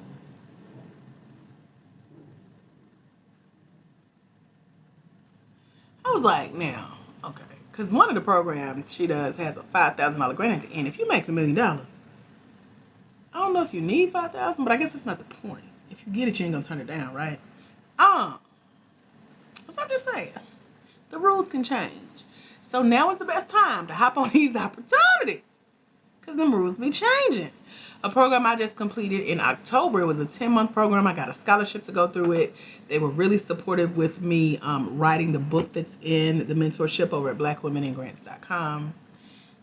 I was like, now, okay. Because one of the programs she does has a $5,000 grant at the end. If you make $1 million, I don't know if you need $5,000, but I guess that's not the point. If you get it, you ain't gonna turn it down, right? So I'm just saying, the rules can change. So now is the best time to hop on these opportunities because them rules be changing. A program I just completed in October, it was a 10-month program. I got a scholarship to go through it. They were really supportive with me writing the book that's in the mentorship over at blackwomeningrants.com.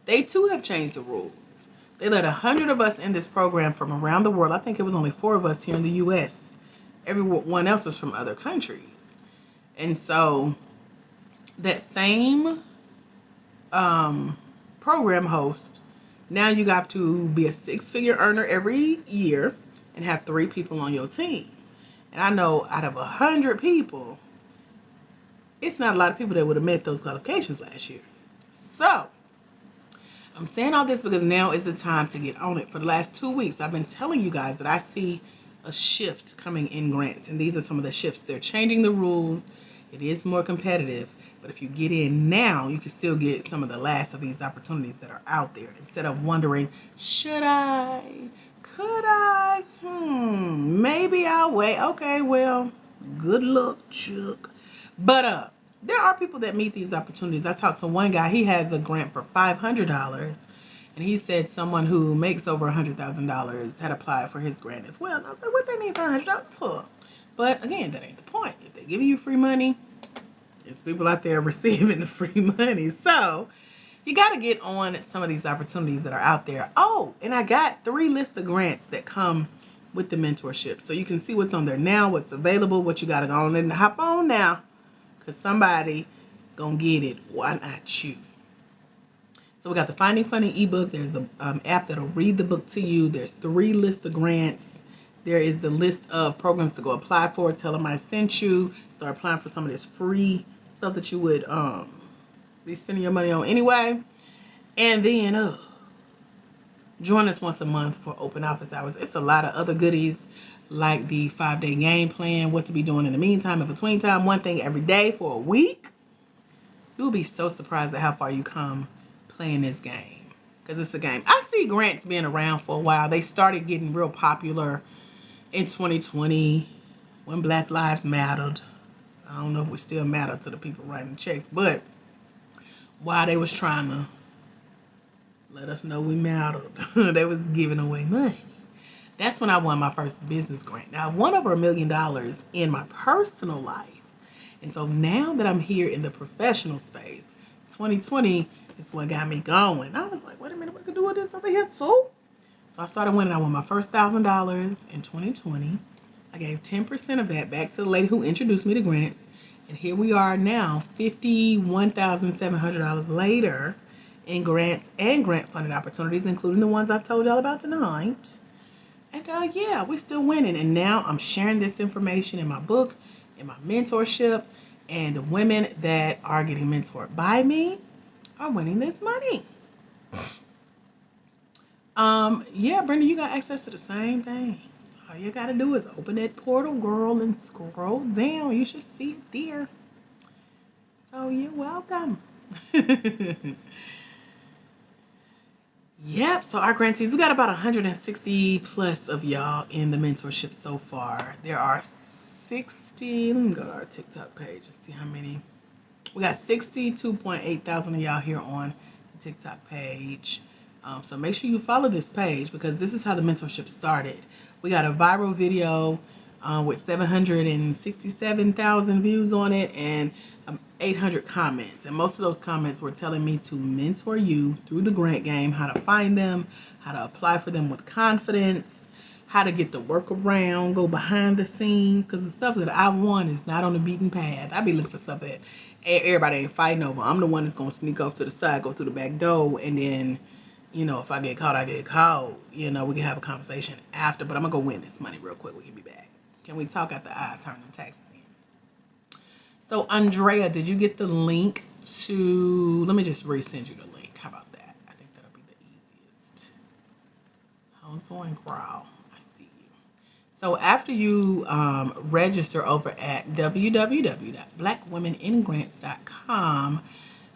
They too have changed the rules. They let 100 of us in this program from around the world. I think it was only 4 of us here in the U.S. Everyone else was from other countries. And so that same program host, now you got to be a 6-figure earner every year and have 3 people on your team. And I know out of 100 people, it's not a lot of people that would have met those qualifications last year. So I'm saying all this because now is the time to get on it. For the last 2 weeks, I've been telling you guys that I see a shift coming in grants. And these are some of the shifts. They're changing the rules. It is more competitive. But if you get in now, you can still get some of the last of these opportunities that are out there. Instead of wondering, should I? Could I? Maybe I'll wait. Okay, well, good luck, Chuck. But there are people that meet these opportunities. I talked to one guy. He has a grant for $500. And he said someone who makes over $100,000 had applied for his grant as well. And I was like, what they need $500 for? But again, that ain't the point. If they're giving you free money, there's people out there receiving the free money. So you got to get on some of these opportunities that are out there. Oh, and I got 3 lists of grants that come with the mentorship. So you can see what's on there now, what's available, what you got to go on and hop on now. Because somebody gonna get it. Why not you? So we got the Finding Funding ebook. There's the app that'll read the book to you. There's 3 lists of grants. There is the list of programs to go apply for. Tell them I sent you. Start applying for some of this free stuff that you would be spending your money on anyway. And then join us once a month for open office hours. It's a lot of other goodies like the 5-day game plan, what to be doing in the meantime, in between time, one thing every day for a week. You'll be so surprised at how far you come playing this game, because it's a game. I see grants being around for a while. They started getting real popular in 2020 when Black Lives Mattered. I don't know if we still matter to the people writing checks, but while they was trying to let us know we mattered, they was giving away money. That's when I won my first business grant. Now, I've won over $1 million in my personal life. And so now that I'm here in the professional space, 2020 is what got me going. I was like, wait a minute, we could do this over here too. So I started winning. I won my first $1,000 in 2020. I gave 10% of that back to the lady who introduced me to grants. And here we are now, $51,700 later in grants and grant funded opportunities, including the ones I've told y'all about tonight. And yeah, we're still winning. And now I'm sharing this information in my book, in my mentorship, and the women that are getting mentored by me are winning this money. Yeah, Brenda, you got access to the same thing. So all you gotta do is open that portal, girl, and scroll down. You should see it there. So you're welcome. Yep, so our grantees, we got about 160 plus of y'all in the mentorship so far. There are 60, let me go to our TikTok page and see how many. We got 62.8 thousand of y'all here on the TikTok page. So make sure you follow this page, because this is how the mentorship started. We got a viral video with 767,000 views on it and 800 comments. And most of those comments were telling me to mentor you through the grant game, how to find them, how to apply for them with confidence, how to get the work around, go behind the scenes, because the stuff that I want is not on the beaten path. I be looking for stuff that everybody ain't fighting over. I'm the one that's going to sneak off to the side, go through the back door, and then, you know, if I get caught, I get caught. You know, we can have a conversation after, but I'm going to go win this money real quick. We can be back. Can we talk after I turn them taxes in? So, Andrea, did you get the link to... Let me just resend you the link. How about that? I think that'll be the easiest. How's going, Growl? I see you. So, after you register over at www.blackwomeningrants.com,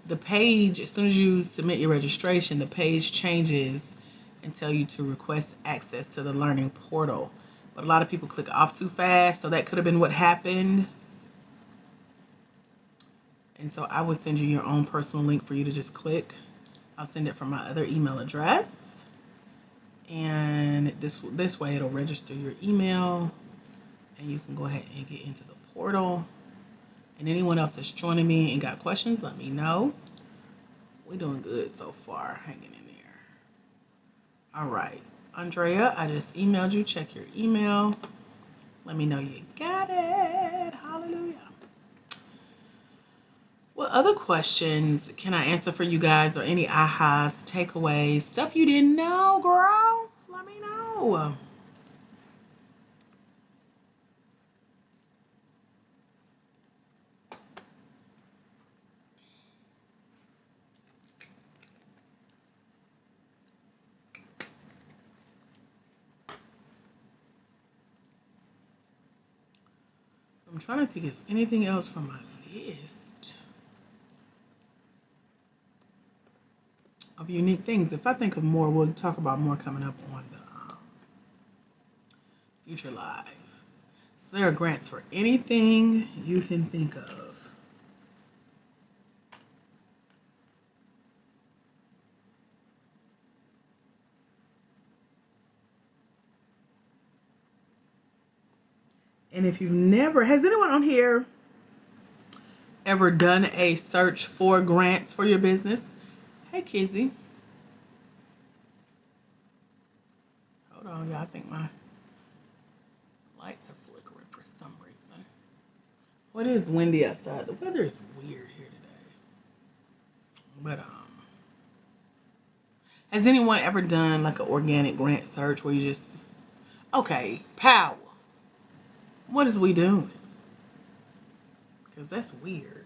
the page, as soon as you submit your registration, the page changes and tell you to request access to the learning portal. But a lot of people click off too fast, so that could have been what happened. And so I would send you your own personal link for you to just click. I'll send it from my other email address. And this way it'll register your email, and you can go ahead and get into the portal. And anyone else that's joining me and got questions, let me know. We're doing good so far, hanging in there. All right, Andrea, I just emailed you. Check your email. Let me know you got it. Hallelujah. What other questions can I answer for you guys, or any ahas, takeaways, stuff you didn't know, girl? Let me know. I'm trying to think of anything else from my list of unique things. If I think of more, we'll talk about more coming up on the Future Live. So there are grants for anything you can think of. And if you've never, has anyone on here ever done a search for grants for your business? Hey, Kizzy. Hold on, y'all. I think my lights are flickering for some reason. What is windy outside? The weather is weird here today. But has anyone ever done like an organic grant search where you just, okay, power, what is we doing? Because that's weird.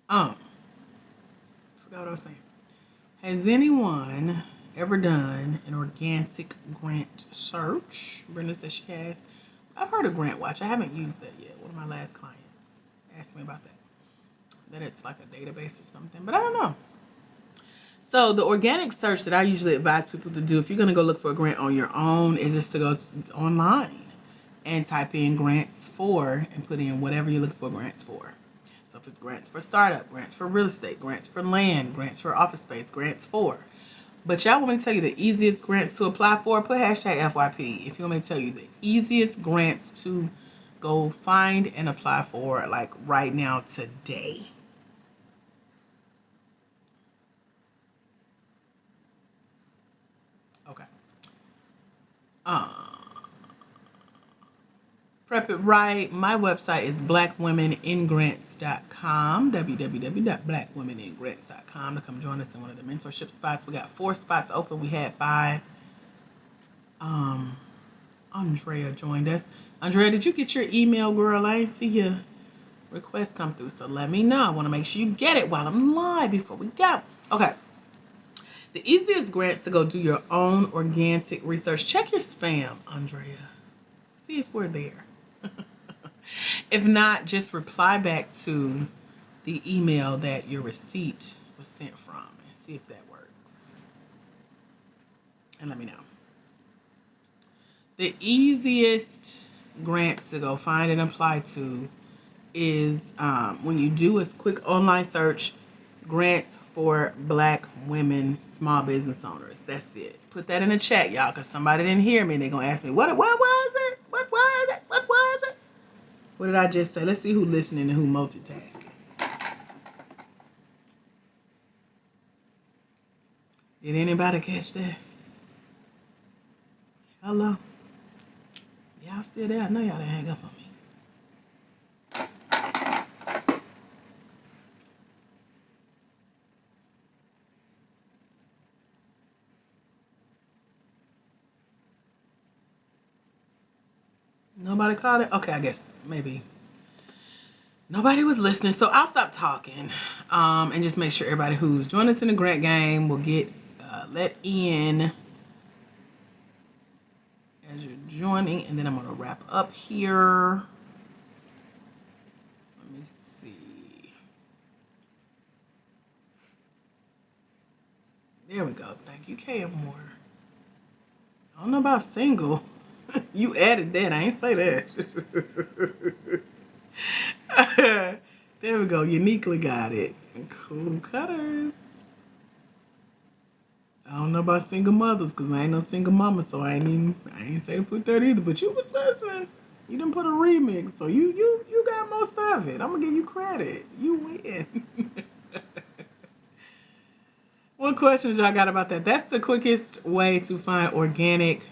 Forgot what I was saying. Has anyone ever done an organic grant search? Brenda says she has. I've heard of Grant Watch. I haven't used that yet. One of my last clients asked me about that. That it's like a database or something, but I don't know. So the organic search that I usually advise people to do if you're going to go look for a grant on your own is just to go online and type in grants for and put in whatever you're looking for grants for. So if it's grants for startup, grants for real estate, grants for land, grants for office space, grants for. But y'all want me to tell you the easiest grants to apply for? Put hashtag FYP. If you want me to tell you the easiest grants to go find and apply for, like right now, today. Okay. Prep it right. My website is blackwomeningrants.com, www.blackwomeningrants.com, to come join us in one of the mentorship spots. We got 4 spots open. We had 5. Andrea joined us. Andrea, did you get your email, girl? I ain't see your request come through, so let me know. I want to make sure you get it while I'm live before we go. Okay. The easiest grants to go do your own organic research. Check your spam, Andrea. See if we're there. If not, just reply back to the email that your receipt was sent from and see if that works. And let me know. The easiest grants to go find and apply to is when you do a quick online search, grants for Black women small business owners. That's it. Put that in the chat, y'all, because somebody didn't hear me and they're going to ask me, what was it? What was it? What was it? What did I just say? Let's see who's listening and who multitasking. Did anybody catch that? Hello? Y'all still there? I know y'all didn't hang up on me. Nobody caught it? Okay, I guess maybe nobody was listening. So I'll stop talking and just make sure everybody who's joined us in the grant game will get let in as you're joining. And then I'm going to wrap up here. Let me see. There we go. Thank you, Kaya Moore. I don't know about single. You added that. I ain't say that. There we go. Uniquely got it. Cool cutters. I don't know about single mothers because I ain't no single mama, so I ain't say to put that either. But you was listening. You didn't put a remix, so you got most of it. I'm gonna give you credit. You win. What questions y'all got about that? That's the quickest way to find organic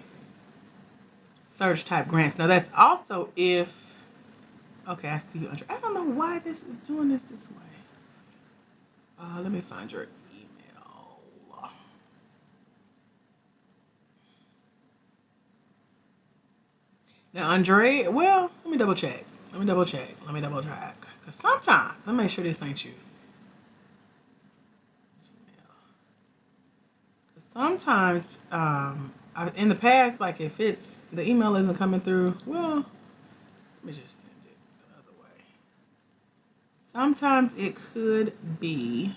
search type grants. Now that's also if, okay, I see you, Andrea. I don't know why this is doing this way. Let me find your email. Now, Andre, well, let me double check. Because sometimes, let me make sure this ain't you. Because sometimes, in the past, like if the email isn't coming through, well, let me just send it the other way. Sometimes it could be,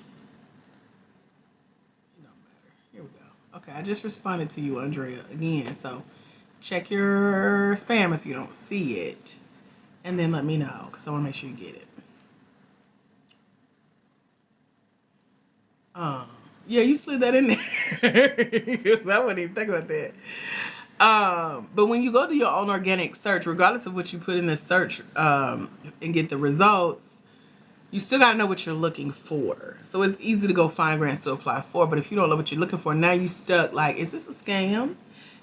it don't matter. Here we go. Okay, I just responded to you, Andrea, again. So check your spam if you don't see it. And then let me know, because I want to make sure you get it. Yeah, you slid that in there. Because I wouldn't even think about that. But when you go to your own organic search, regardless of what you put in the search and get the results, you still got to know what you're looking for. So it's easy to go find grants to apply for. But if you don't know what you're looking for, now you stuck like, is this a scam?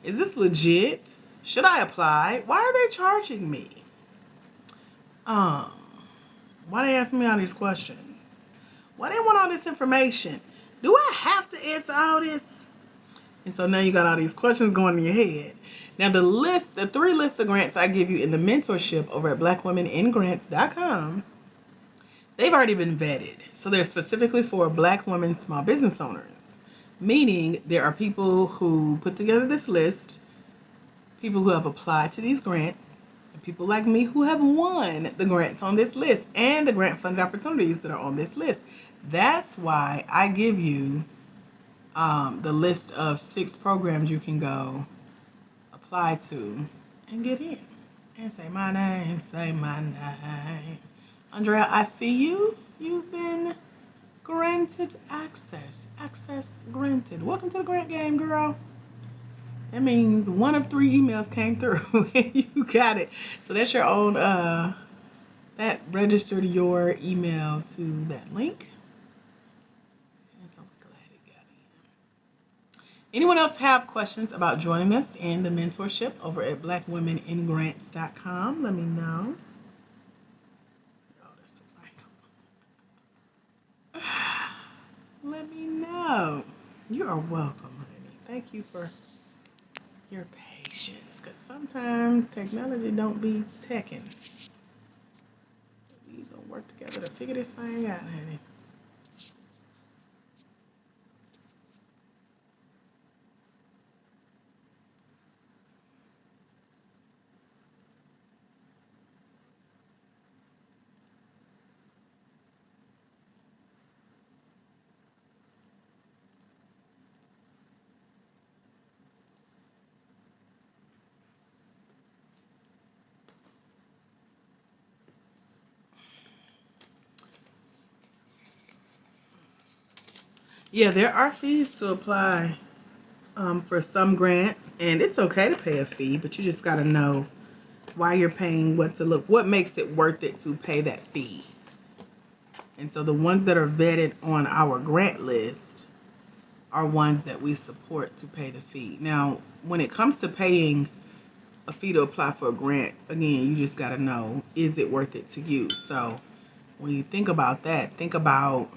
Is this legit? Should I apply? Why are they charging me? Why they asking me all these questions? Why they want all this information? Do I have to answer all this? And so now you got all these questions going in your head. Now the 3 lists of grants I give you in the mentorship over at blackwomeningrants.com, they've already been vetted. So they're specifically for Black women small business owners. Meaning there are people who put together this list, people who have applied to these grants, and people like me who have won the grants on this list and the grant funded opportunities that are on this list. That's why I give you the list of 6 programs you can go apply to and get in. And say my name, say my name. Andrea, I see you. You've been granted access. Access granted. Welcome to the grant game, girl. That means 1 of 3 emails came through and you got it. So that's your own, that registered your email to that link. And so glad it got in. Anyone else have questions about joining us in the mentorship over at blackwomeningrants.com? Let me know. Let me know. You are welcome, honey. Thank you for your patience, because sometimes technology don't be teching. We gonna work together to figure this thing out, honey. Yeah, there are fees to apply for some grants, and it's okay to pay a fee, but you just got to know why you're paying, what makes it worth it to pay that fee. And so the ones that are vetted on our grant list are ones that we support to pay the fee. Now, when it comes to paying a fee to apply for a grant, again, you just got to know, is it worth it to you? So when you think about that, think about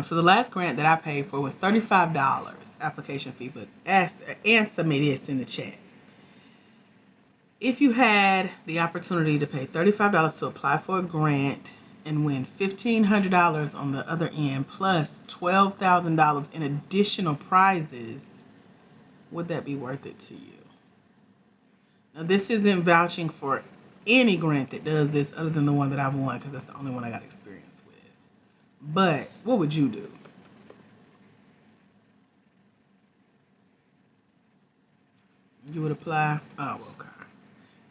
so the last grant that I paid for was $35 application fee, but answer me this in the chat. If you had the opportunity to pay $35 to apply for a grant and win $1,500 on the other end plus $12,000 in additional prizes, would that be worth it to you? Now, this isn't vouching for any grant that does this other than the one that I've won, because that's the only one I got experience with. But what would you do? You would apply? Oh, okay.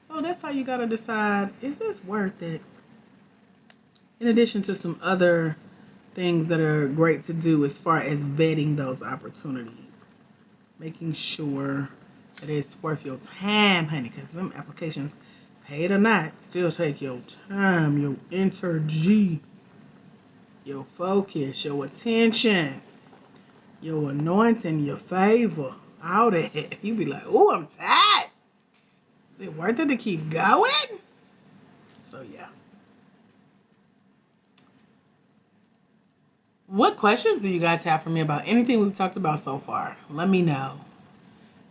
So that's how you got to decide, is this worth it? In addition to some other things that are great to do as far as vetting those opportunities. Making sure that it's worth your time, honey, because them applications, paid or not, still take your time, your energy, your focus, your attention, your anointing, your favor, all that. You be like, oh, I'm tired. Is it worth it to keep going? So, yeah. What questions do you guys have for me about anything we've talked about so far? Let me know.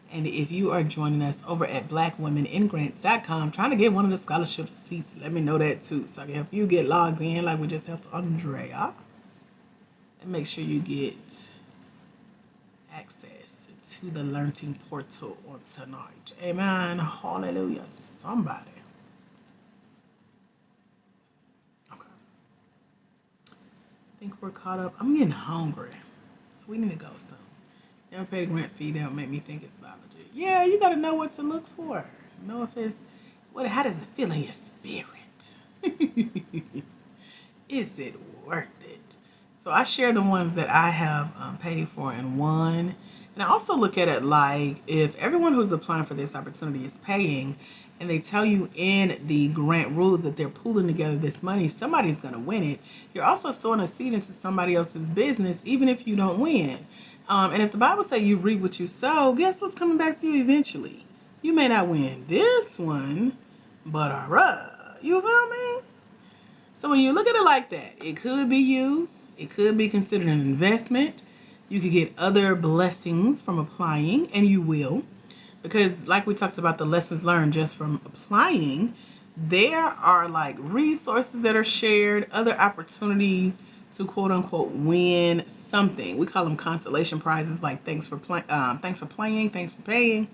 And if you are joining us over at blackwomeningrants.com, trying to get one of the scholarship seats, let me know that too, so I can help you get logged in like we just helped Andrea. And make sure you get access to the Learning Portal on tonight. Amen. Hallelujah. Somebody. Okay. I think we're caught up. I'm getting hungry. So we need to go soon. Never paid a grant fee, that would make me think it's not legit. Yeah, you got to know what to look for. Know if it's, how does it feel in your spirit? Is it worth it? So I share the ones that I have paid for and won. And I also look at it like, if everyone who's applying for this opportunity is paying, and they tell you in the grant rules that they're pooling together this money, somebody's going to win it. You're also sowing a seed into somebody else's business, even if you don't win. And if the Bible say you reap what you sow, guess what's coming back to you eventually? You may not win this one, but you feel me? So when you look at it like that, it could be you. It could be considered an investment. You could get other blessings from applying, and you will. Because like we talked about the lessons learned just from applying, there are like resources that are shared, other opportunities to quote unquote win something. We call them consolation prizes, like thanks for playing, thanks for paying.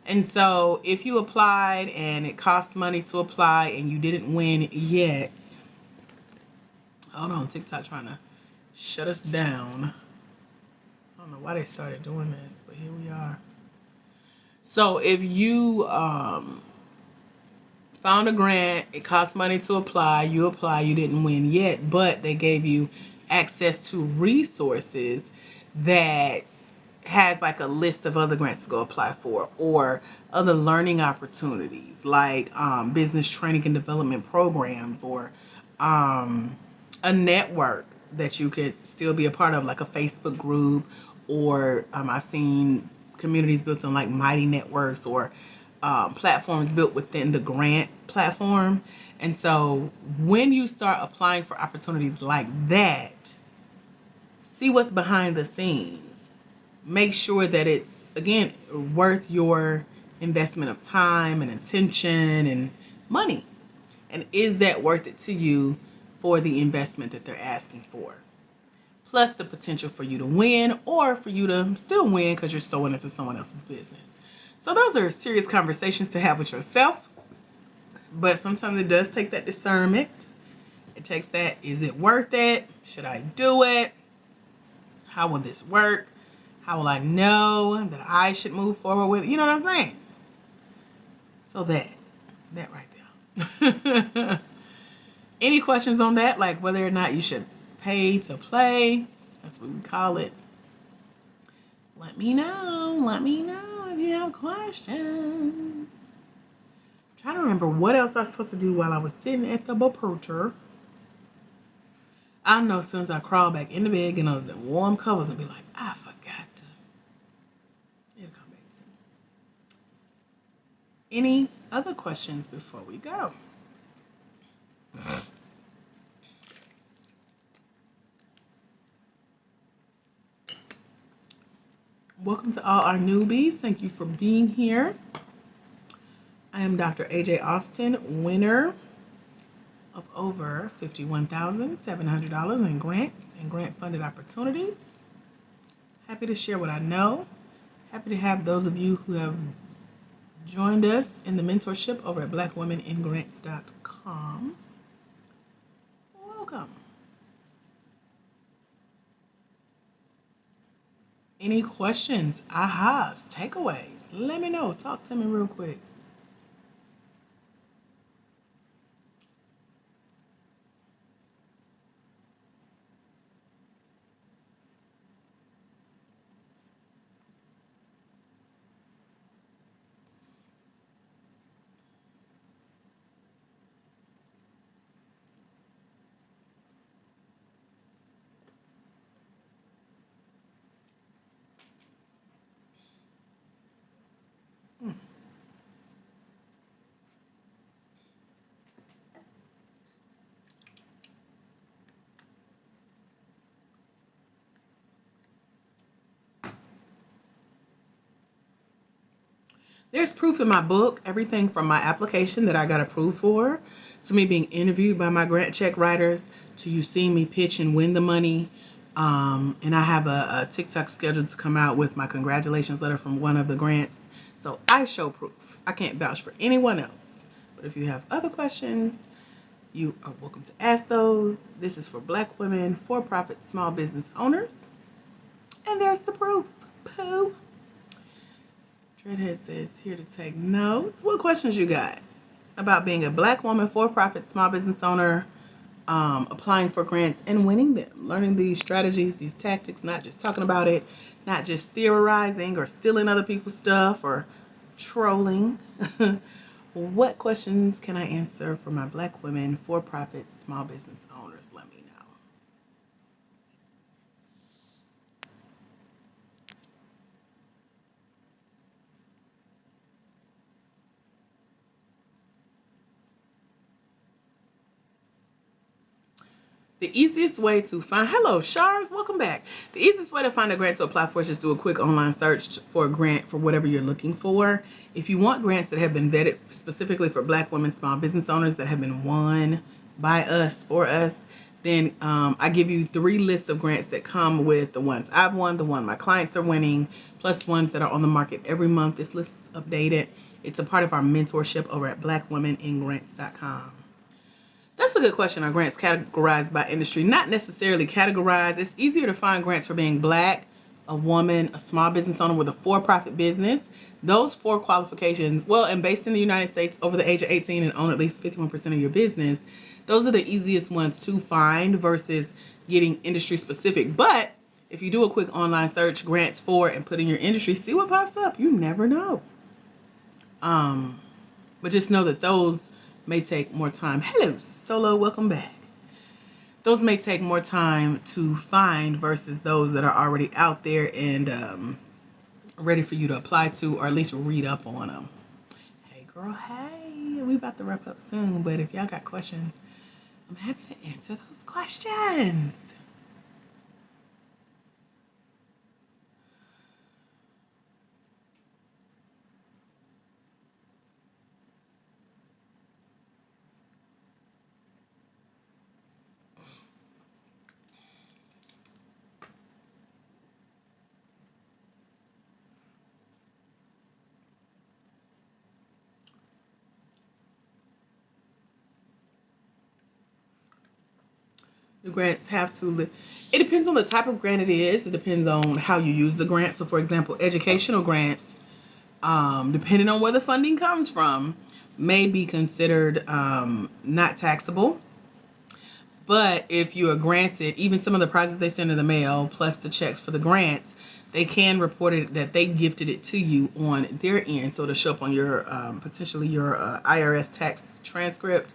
And so if you applied and it costs money to apply and you didn't win yet, hold on, TikTok trying to shut us down. I don't know why they started doing this, but here we are. So if you found a grant, it costs money to apply, you didn't win yet, but they gave you access to resources that has like a list of other grants to go apply for, or other learning opportunities like business training and development programs, or a network that you could still be a part of, like a Facebook group, or I've seen communities built on like Mighty Networks, or platforms built within the grant platform. And so when you start applying for opportunities like that, see what's behind the scenes. Make sure that it's, again, worth your investment of time and attention and money. And is that worth it to you for the investment that they're asking for? Plus the potential for you to win, or for you to still win because you're sowing into someone else's business. So those are serious conversations to have with yourself. But sometimes it does take that discernment. It takes that, is it worth it? Should I do it? How will this work? How will I know that I should move forward with it? You know what I'm saying? So that right there. Any questions on that? Like whether or not you should pay to play? That's what we call it. Let me know. Let me know if you have questions. I'm trying to remember what else I was supposed to do while I was sitting at the computer. I know as soon as I crawl back in the bed, get under the warm covers and be like, I forgot to. It'll come back to me. Any other questions before we go? Welcome to all our newbies. Thank you for being here. I am Dr. AJ Austin, winner of over $51,700 in grants and grant-funded opportunities. Happy to share what I know. Happy to have those of you who have joined us in the mentorship over at blackwomeningrants.com. Welcome. Any questions, ahas, takeaways? Let me know. Talk to me real quick. There's proof in my book, everything from my application that I got approved for, to me being interviewed by my grant check writers, to you seeing me pitch and win the money. And I have a TikTok scheduled to come out with my congratulations letter from one of the grants. So I show proof. I can't vouch for anyone else. But if you have other questions, you are welcome to ask those. This is for Black women, for-profit small business owners. And there's the proof. Pooh. Dreadhead says, here to take notes. What questions you got about being a Black woman, for-profit small business owner, applying for grants and winning them, learning these strategies, these tactics, not just talking about it, not just theorizing or stealing other people's stuff or trolling. What questions can I answer for my Black women, for-profit small business owners? Let me know. The easiest way to find, hello, Shars, welcome back. The easiest way to find a grant to apply for is just do a quick online search for a grant for whatever you're looking for. If you want grants that have been vetted specifically for Black women, small business owners that have been won by us, for us, then I give you 3 lists of grants that come with the ones I've won, the one my clients are winning, plus ones that are on the market every month. This list is updated. It's a part of our mentorship over at blackwomeningrants.com. That's a good question. Are grants categorized by industry? Not necessarily categorized. It's easier to find grants for being Black, a woman, a small business owner with a for-profit business. Those 4 qualifications, well, and based in the United States, over the age of 18 and own at least 51% of your business, those are the easiest ones to find versus getting industry specific. But if you do a quick online search, grants for, and put in your industry, see what pops up. You never know. But just know that those may take more time. Hello, Solo, welcome back. Those may take more time to find versus those that are already out there and ready for you to apply to, or at least read up on them. Hey girl, hey, we about to wrap up soon, but if y'all got questions, I'm happy to answer those questions. The grants have to, it depends on the type of grant it is. It depends on how you use the grant. So for example, educational grants, depending on where the funding comes from, may be considered not taxable. But if you are granted, even some of the prizes they send in the mail, plus the checks for the grants, they can report it that they gifted it to you on their end. So it'll show up on your, potentially your IRS tax transcript.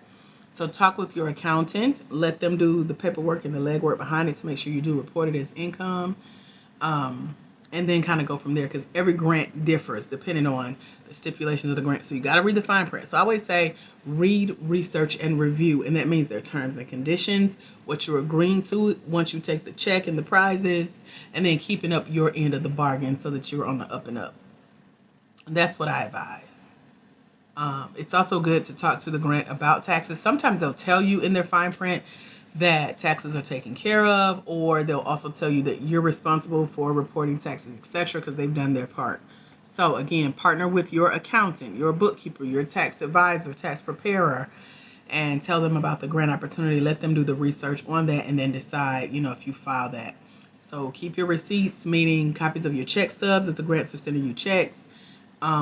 So talk with your accountant, let them do the paperwork and the legwork behind it to make sure you do report it as income. And then kind of go from there, because every grant differs depending on the stipulations of the grant. So you got to read the fine print. So I always say read, research, and review. And that means their terms and conditions, what you're agreeing to once you take the check and the prizes, and then keeping up your end of the bargain so that you're on the up and up. And that's what I advise. It's also good to talk to the grant about taxes. Sometimes they'll tell you in their fine print that taxes are taken care of, or they'll also tell you that you're responsible for reporting taxes, etc., because they've done their part. So again, partner with your accountant, your bookkeeper, your tax advisor, tax preparer, and tell them about the grant opportunity. Let them do the research on that and then decide, if you file that. So keep your receipts, meaning copies of your check stubs if the grants are sending you checks.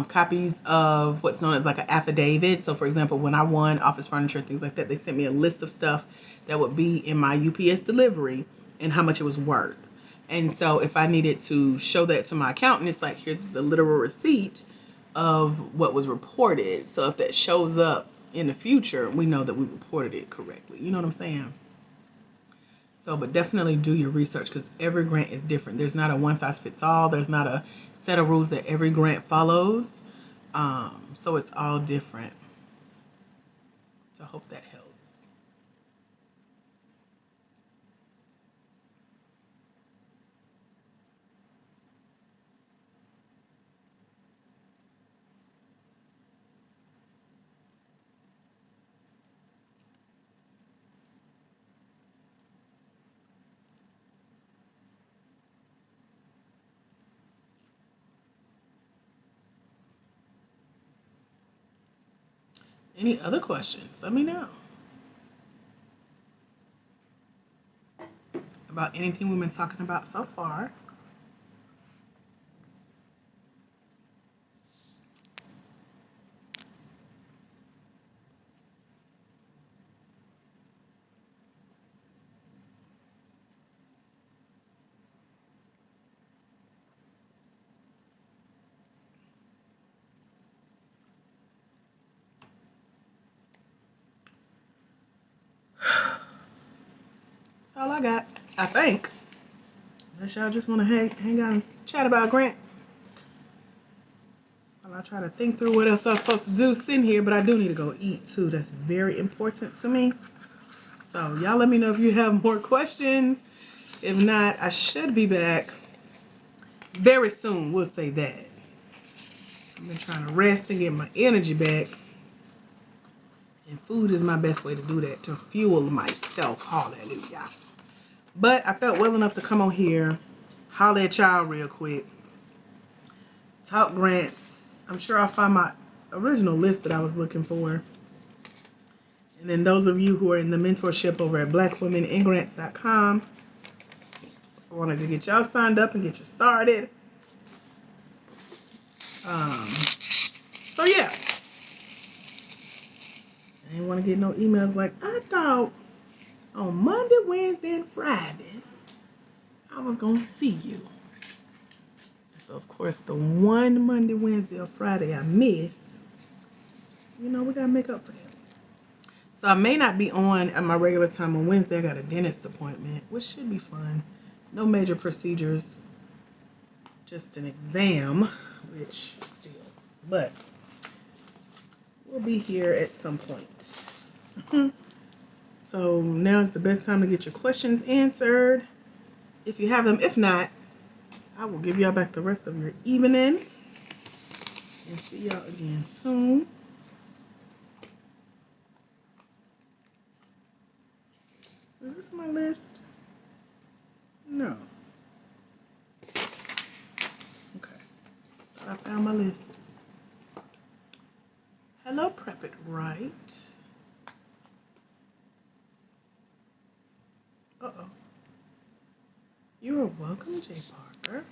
Copies of what's known as like an affidavit. So for example, when I won office furniture, things like that, they sent me a list of stuff that would be in my UPS delivery and how much it was worth. And so if I needed to show that to my accountant, it's like, here's a literal receipt of what was reported. So if that shows up in the future, we know that we reported it correctly. You know what I'm saying? So, but definitely do your research, because every grant is different. There's not a one size fits all. There's not a set of rules that every grant follows. So it's all different. So I hope that helps. Any other questions? Let me know about anything we've been talking about so far. That's all I got, I think. Unless y'all just want to hang out and chat about grants. Well, I try to think through what else I'm supposed to do sitting here, but I do need to go eat too. That's very important to me. So y'all let me know if you have more questions. If not, I should be back very soon. We'll say that. I've been trying to rest and get my energy back. And food is my best way to do that, to fuel myself. Hallelujah. But I felt well enough to come on here, holler at y'all real quick, talk grants. I'm sure I'll find my original list that I was looking for. And then those of you who are in the mentorship over at blackwomeningrants.com, I wanted to get y'all signed up and get you started. So yeah. I didn't want to get no emails like, I thought on Monday, Wednesday, and Fridays, I was going to see you. So, of course, the one Monday, Wednesday, or Friday I miss, we got to make up for that. So, I may not be on at my regular time on Wednesday. I got a dentist appointment, which should be fun. No major procedures, just an exam, which still, but we'll be here at some point. So now is the best time to get your questions answered, if you have them. If not, I will give y'all back the rest of your evening and see y'all again soon. Is this my list? No. Okay. I found my list. Hello, Prep It Right. Uh-oh. You are welcome, Jay Parker.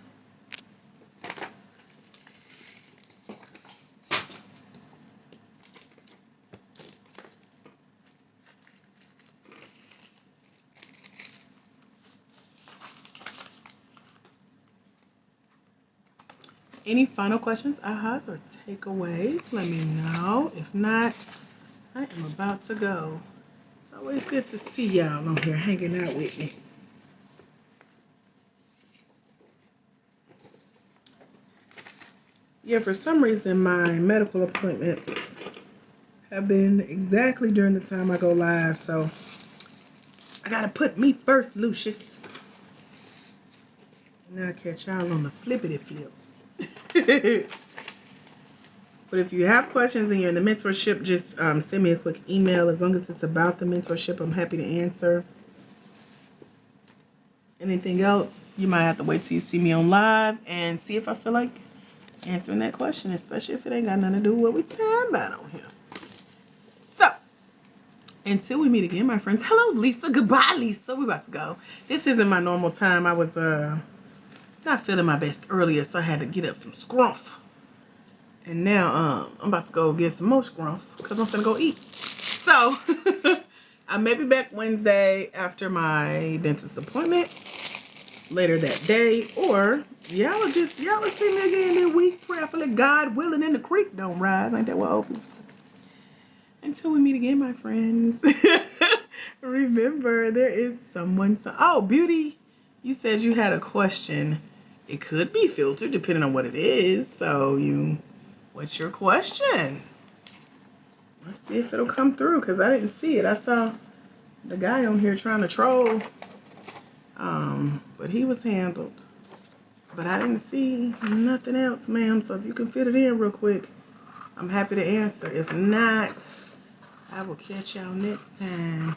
Any final questions, ahas, or takeaways? Let me know. If not, I am about to go. It's always good to see y'all on here hanging out with me. Yeah, for some reason, my medical appointments have been exactly during the time I go live, so I gotta put me first, Lucius. Now I catch y'all on the flippity flip. But if you have questions and you're in the mentorship, just send me a quick email. As long as it's about the mentorship, I'm happy to answer. Anything else, you might have to wait till you see me on live and see if I feel like answering that question, especially if it ain't got nothing to do with what we talking about on here. So, until we meet again, my friends. Hello, Lisa. Goodbye, Lisa. We about to go. This isn't my normal time. I was not feeling my best earlier, so I had to get up some scrumph. And now I'm about to go get some more scrumph because I'm finna go eat. So, I may be back Wednesday after my dentist appointment later that day, or y'all will see me again in a week, prayerfully, God willing, and the creek don't rise. Ain't that what old people say? Until we meet again, my friends. Remember, there is someone. Oh, Beauty, you said you had a question. It could be filtered depending on what it is. So what's your question? Let's see if it'll come through, because I didn't see it. I saw the guy on here trying to troll. But he was handled. But I didn't see nothing else, ma'am. So if you can fit it in real quick, I'm happy to answer. If not, I will catch y'all next time.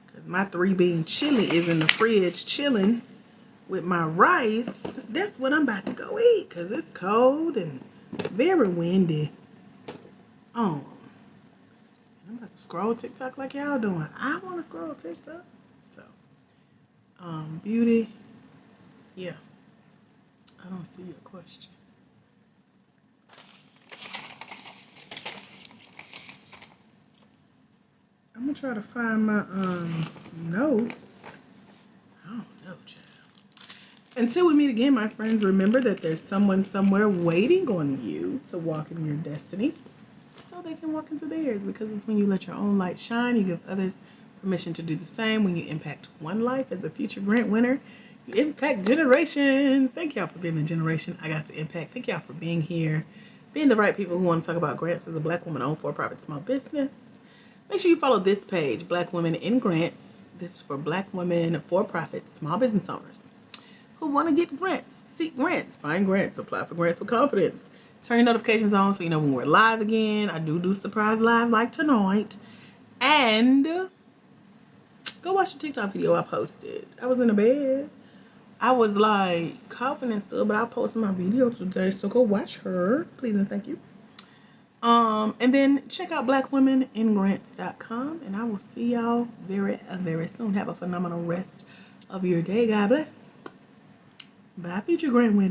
Because my 3-bean chili is in the fridge chilling with my rice. That's what I'm about to go eat, because it's cold and very windy. I'm about to scroll TikTok like y'all doing. I want to scroll TikTok. So, Beauty, yeah, I don't see your question. I'm gonna try to find my notes. I don't know, child. Until we meet again, my friends, remember that there's someone somewhere waiting on you to walk in your destiny so they can walk into theirs, because it's when you let your own light shine, you give others permission to do the same. When you impact one life as a future grant winner, you impact generations. Thank y'all for being the generation I got to impact. Thank y'all for being here, being the right people who want to talk about grants as a Black woman owned for-profit small business. Make sure you follow this page, Black Women in Grants. This is for Black women, for-profit, small business owners who want to get grants, seek grants, find grants, apply for grants with confidence. Turn your notifications on so you know when we're live again. I do surprise live like tonight. And go watch the TikTok video I posted. I was in the bed. I was like coughing and stuff, but I posted my video today, so go watch her. Please and thank you. And then check out blackwomeningrants.com, and I will see y'all very, very soon. Have a phenomenal rest of your day. God bless. Bye, future grant winners.